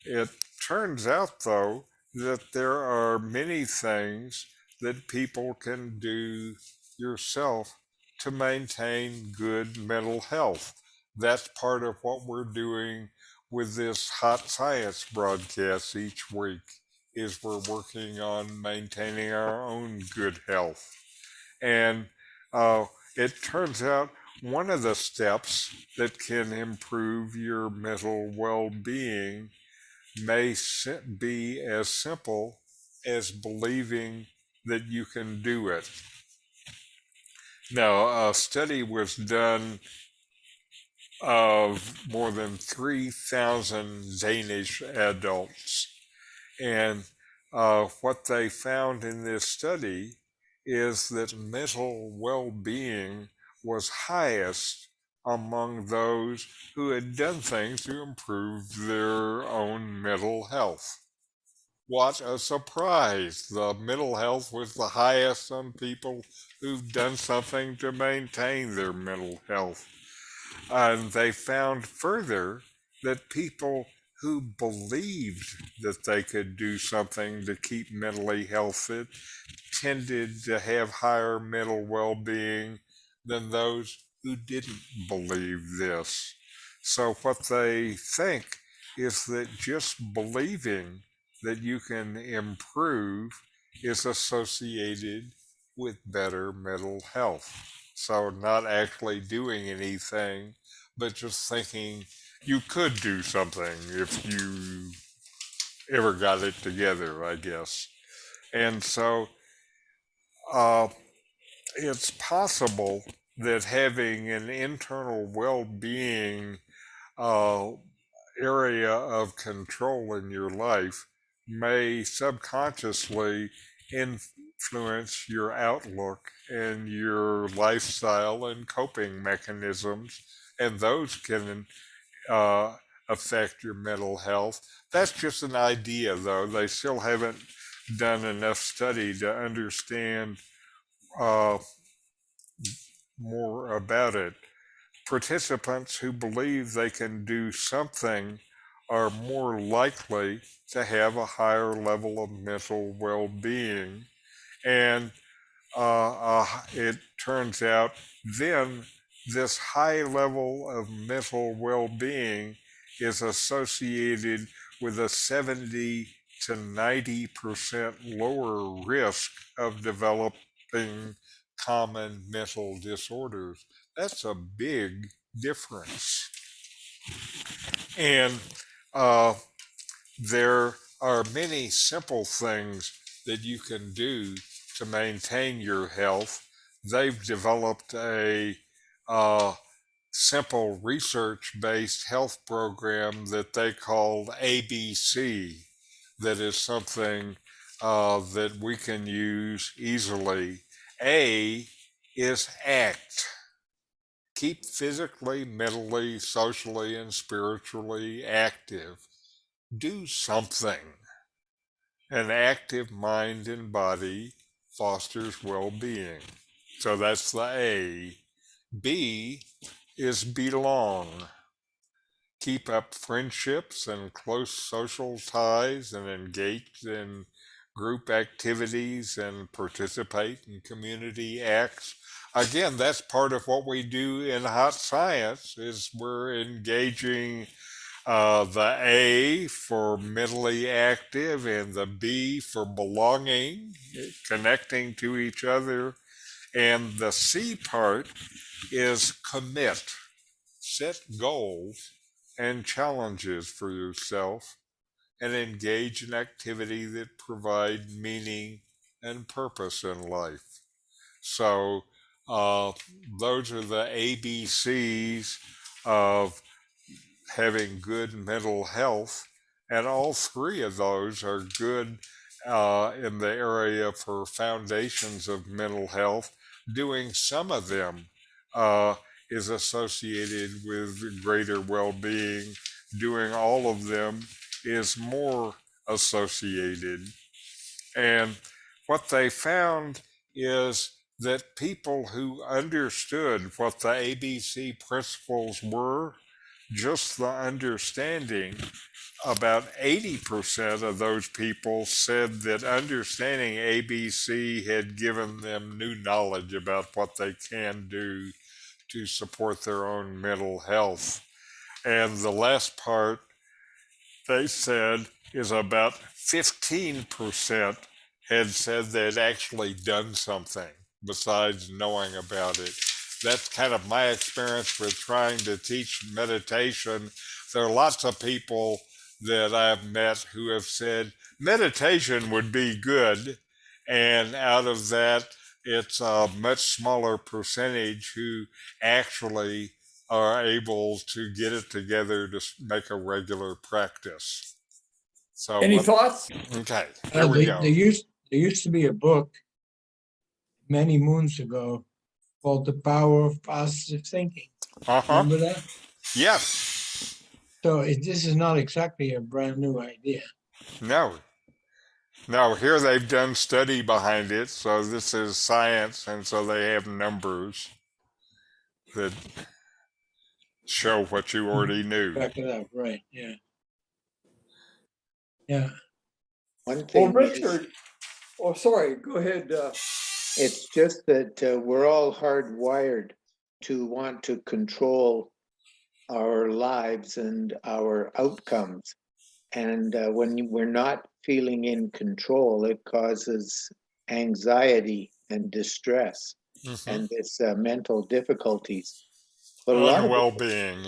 it turns out, though, that there are many things that people can do yourself to maintain good mental health. That's part of what we're doing with this hot science broadcast each week is we're working on maintaining our own good health. And uh, it turns out one of the steps that can improve your mental well-being may be as simple as believing that you can do it. Now, a study was done of more than 3,000 Danish adults, and what they found in this study is that mental well being was highest among those who had done things to improve their own mental health. What a surprise! The mental health was the highest on people who've done something to maintain their mental health. And they found further that people who believed that they could do something to keep mentally healthy tended to have higher mental well being than those who didn't believe this. So, what they think is that just believing that you can improve is associated with better mental health. So, not actually doing anything, but just thinking you could do something if you ever got it together, I guess. And so, uh, it's possible that having an internal well being uh, area of control in your life may subconsciously influence your outlook and your lifestyle and coping mechanisms, and those can uh, affect your mental health. That's just an idea, though. They still haven't done enough study to understand uh, more about it. Participants who believe they can do something are more likely to have a higher level of mental well being. And it turns out then this high level of mental well being is associated with a 70 to 90% lower risk of developing common mental disorders. That's a big difference. And uh, there are many simple things that you can do to maintain your health. They've developed a simple research based health program that they called ABC, that is something that we can use easily. A is act. Keep physically, mentally, socially, and spiritually active. Do something. An active mind and body fosters well being. So that's the A. B is belong. Keep up friendships and close social ties and engage in group activities and participate in community acts. Again, that's part of what we do in hot science is we're engaging the A for mentally active and the B for belonging, connecting to each other, And the C part is commit, set goals and challenges for yourself, and engage in activity that provide meaning and purpose in life. So uh, those are the ABCs of having good mental health, and all three of those are good in the area for foundations of mental health. Doing some of them is associated with greater well being, doing all of them is more associated. And what they found is that people who understood what the ABC principles were, just the understanding, about 80% of those people said that understanding ABC had given them new knowledge about what they can do to support their own mental health. And the last part they said is about 15% had said they'd actually done something besides knowing about it. That's kind of my experience with trying to teach meditation. There are lots of people that I've met who have said meditation would be good, and out of that, it's a much smaller percentage who actually are able to get it together to make a regular practice. So Any what? thoughts? Okay, here we go. There used to be a book many moons ago called The Power of Positive Thinking. Uh-huh. Remember that? Yes. So this is not exactly a brand new idea. No. No, here they've done study behind it, so this is science, and so they have numbers that show what you already knew. Back it up, right? Yeah. Yeah. One Well, thing is, Richard, oh, sorry, go ahead. it's just that we're all hardwired to want to control our lives and our outcomes. And when we're not feeling in control, it causes anxiety and distress Mm-hmm. and this mental difficulties. But a lot of Well-being.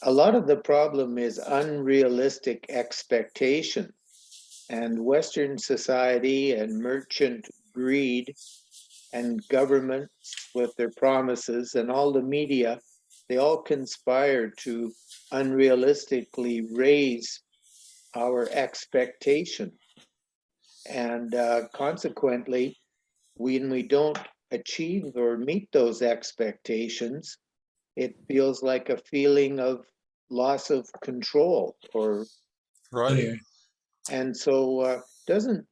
a lot of the problem is unrealistic expectation. And Western society and merchant greed and governments with their promises and all the media, they all conspire to unrealistically raise our expectation. And consequently, when we don't achieve or meet those expectations, it feels like a feeling of loss of control. Or Right. and so doesn't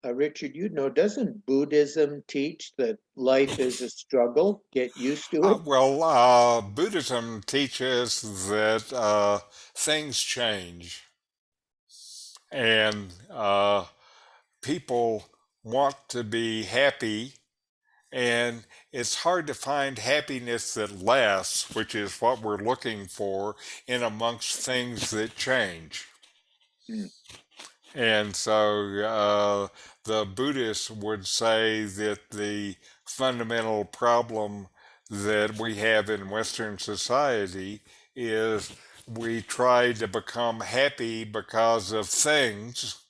Richard, doesn't Buddhism teach that life is a struggle? Get used to it. Buddhism teaches that things change, and people want to be happy, and it's hard to find happiness that lasts, which is what we're looking for in amongst things that change. Mm. And so the Buddhists would say that the fundamental problem that we have in Western society is we try to become happy because of things,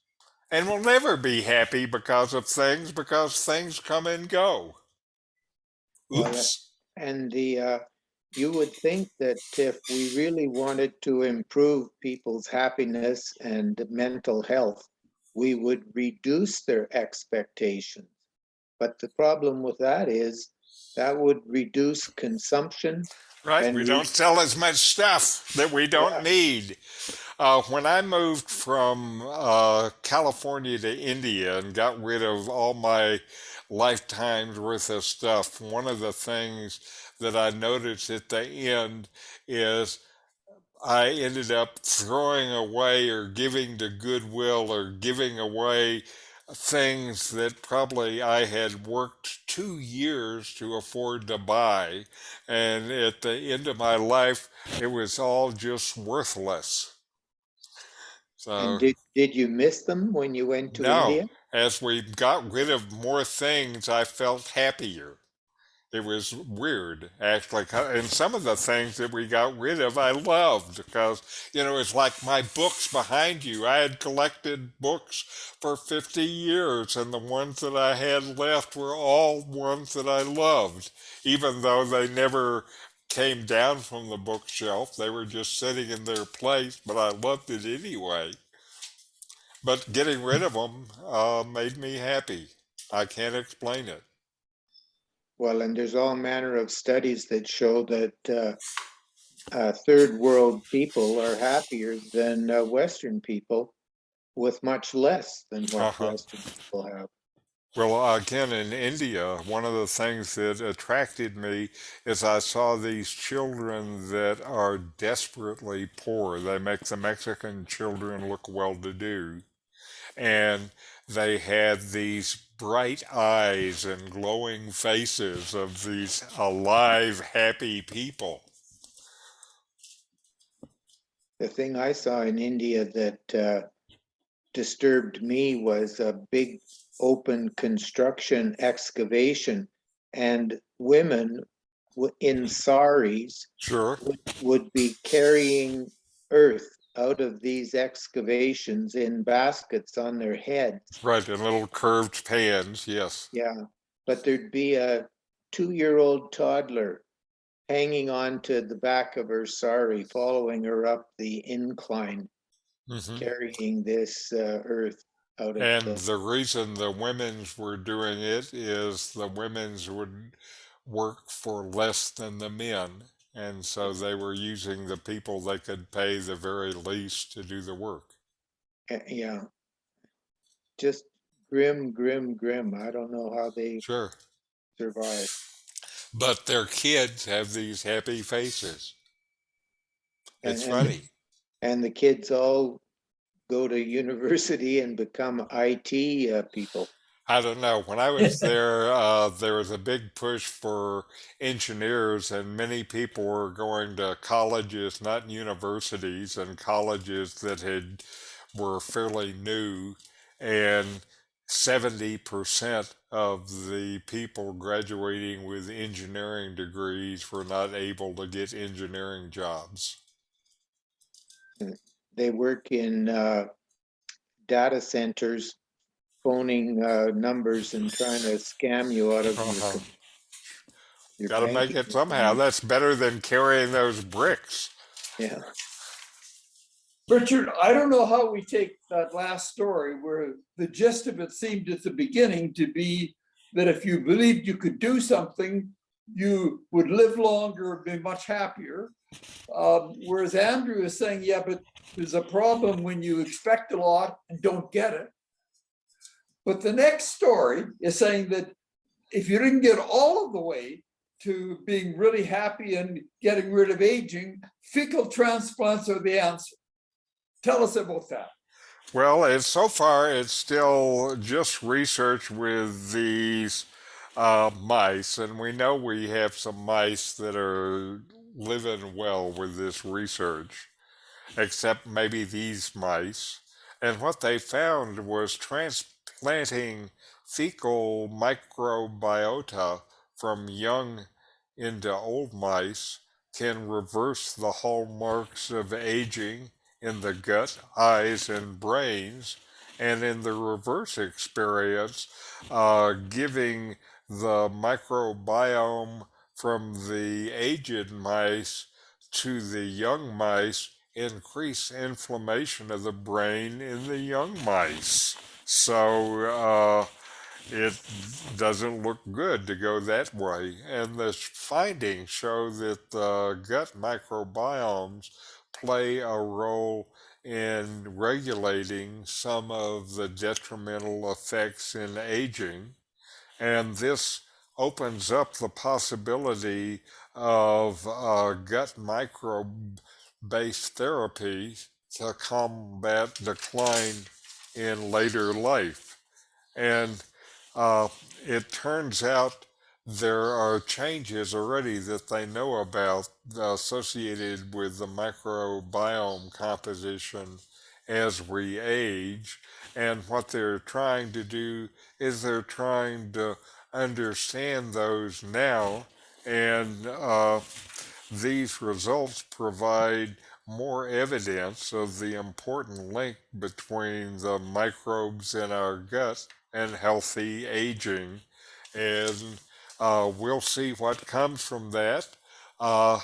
and we'll never be happy because things come and go. Well, Oops. and the you would think that if we really wanted to improve people's happiness and mental health, we would reduce their expectations. But the problem with that is that would reduce consumption Right, and we don't sell as much stuff that we don't yeah, need. When I moved from California to India and got rid of all my lifetime's worth of stuff, one of the things that I noticed at the end is I ended up throwing away or giving to Goodwill or giving away things that probably I had worked 2 years to afford to buy. And at the end of my life, it was all just worthless. and So, did you miss them when you went to no, India? As we got rid of more things, I felt happier. It was weird, actually. And some of the things that we got rid of, I loved because, it's like my books behind you. I had collected books for 50 years, and the ones that I had left were all ones that I loved, even though they never came down from the bookshelf. They were just sitting in their place, but I loved it anyway. But getting rid of them made me happy. I can't explain it. Well, and there's all manner of studies that show that third world people are happier than Western people with much less than what Uh-huh. Western people have. Well, again, in India, one of the things that attracted me is I saw these children that are desperately poor. They make the Mexican children look well-to-do. And they had these bright eyes and glowing faces of these alive, happy people. The thing I saw in India that disturbed me was a big open construction excavation, and women in saris Sure. would be carrying earth out of these excavations in baskets on their heads. Right, in little curved pans, yes. Yeah, but there'd be a 2-year-old toddler hanging on to the back of her sari, following her up the incline, Hmm. carrying this earth out of And the. the reason the women's were doing it is the women's would work for less than the men. And so they were using the people they could pay the very least to do the work. Yeah, just grim, grim, grim. I don't know how they Sure. survive. But their kids have these happy faces. And It's and the, funny. and the kids all go to university and become IT people. I don't know. When I was there was a big push for engineers, and many people were going to colleges, not universities, and colleges that were fairly new. And 70% of the people graduating with engineering degrees were not able to get engineering jobs. They work in data centers, phoning numbers and trying to scam you out of Uh-huh. your Got to make banking it somehow. information. That's better than carrying those bricks. Yeah, Richard, I don't know how we take that last story where the gist of it seemed at the beginning to be that if you believed you could do something, you would live longer and be much happier. Whereas Andrew is saying, yeah, but there's a problem when you expect a lot and don't get it. But the next story is saying that if you didn't get all of the way to being really happy and getting rid of aging, fecal transplants are the answer. Tell us about that. Well, so far it's still just research with these mice, and we know we have some mice that are living well with this research, except maybe these mice. And what they found was transplanting fecal microbiota from young into old mice can reverse the hallmarks of aging in the gut, eyes, and brains. And in the reverse experience, giving the microbiome from the aged mice to the young mice increase inflammation of the brain in the young mice. So it doesn't look good to go that way. And the findings show that the gut microbiomes play a role in regulating some of the detrimental effects in aging. And this opens up the possibility of gut microbe based therapy to combat decline in later life. And uh, it turns out there are changes already that they know about associated with the microbiome composition as we age. And what they're trying to do is they're trying to understand those now. And these results provide more evidence of the important link between the microbes in our gut and healthy aging. And we'll see what comes from that. Uh,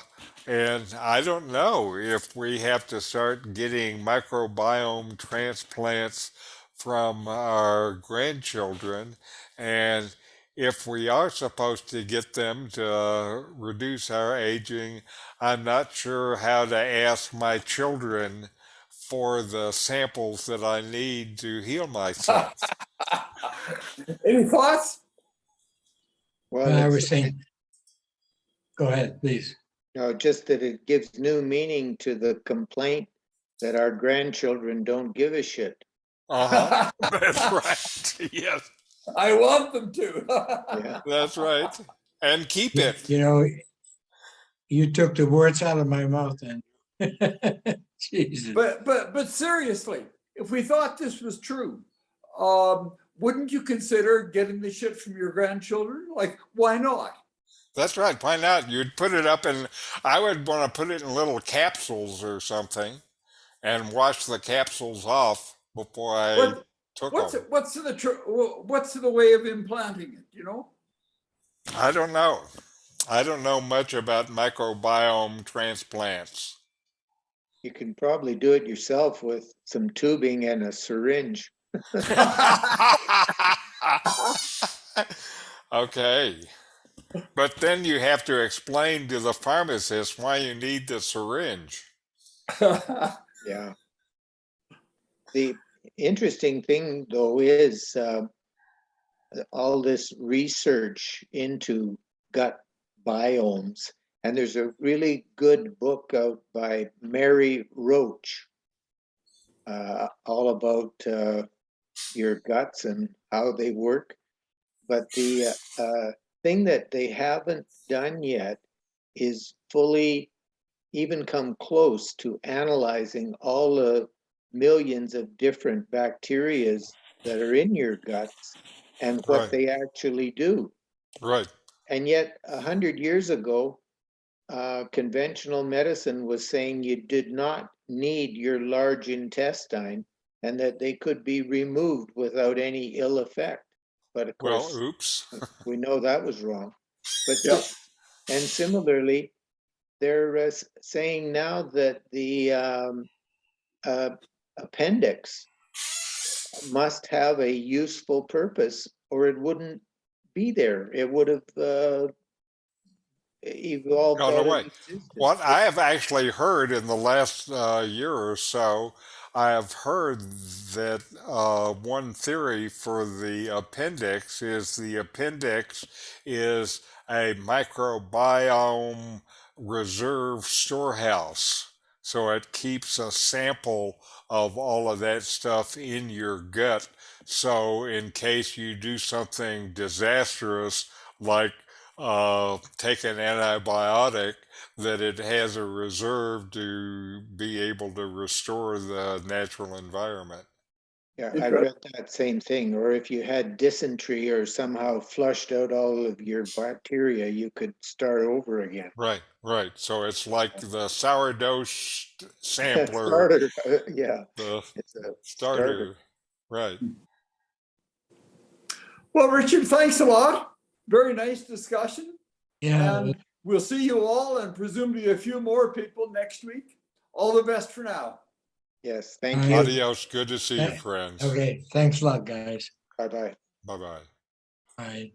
and I don't know if we have to start getting microbiome transplants from our grandchildren. And if we are supposed to get them to reduce our aging, I'm not sure how to ask my children for the samples that I need to heal myself. Any thoughts? Well, I it's was saying, go ahead, please. just that it gives new meaning to the complaint that our grandchildren don't give a shit. Uh huh. That's right. Yes, I want them to. Yeah. that's right. And keep You, it. you know, you took the words out of my mouth then. Jesus. But seriously, if we thought this was true, wouldn't you consider getting the shit from your grandchildren? Like, why not? That's right. Why not? You'd put it up in, I would want to put it in little capsules or something and wash the capsules off before I What took what's them. what's the way of implanting it? You know? I don't know. I don't know much about microbiome transplants. You can probably do it yourself with some tubing and a syringe. Okay. But then you have to explain to the pharmacist why you need the syringe. Yeah. The interesting thing, though, is all this research into gut biomes. And there's a really good book out by Mary Roach, all about your guts and how they work. But the thing that they haven't done yet is fully even come close to analyzing all the millions of different bacterias that are in your guts and what Right, they actually do. right. And yet, 100 years ago, conventional medicine was saying you did not need your large intestine and that they could be removed without any ill effect. But of Well, course, oops. we know that was wrong. But Yeah. and similarly, they're saying now that the appendix must have a useful purpose or it wouldn't be there. It would have evolved Gone out of away. What existence. I have actually heard in the last year or so, I have heard that one theory for the appendix is a microbiome reserve storehouse. So it keeps a sample of all of that stuff in your gut. So in case you do something disastrous like take an antibiotic, that it has a reserve to be able to restore the natural environment. Yeah, I Interesting. read that same thing. Or if you had dysentery or somehow flushed out all of your bacteria, you could start over again. Right, right. So it's like the sourdough sampler, Starter, yeah, the it's a starter. starter. Right. Well, Richard, thanks a lot. Very nice discussion. Yeah, And we'll see you all and presumably a few more people next week. All the best for now. Yes, all thank you. right. Adios. Good to see you, friends. Okay, thanks a lot, guys. Bye bye. Bye bye. Bye.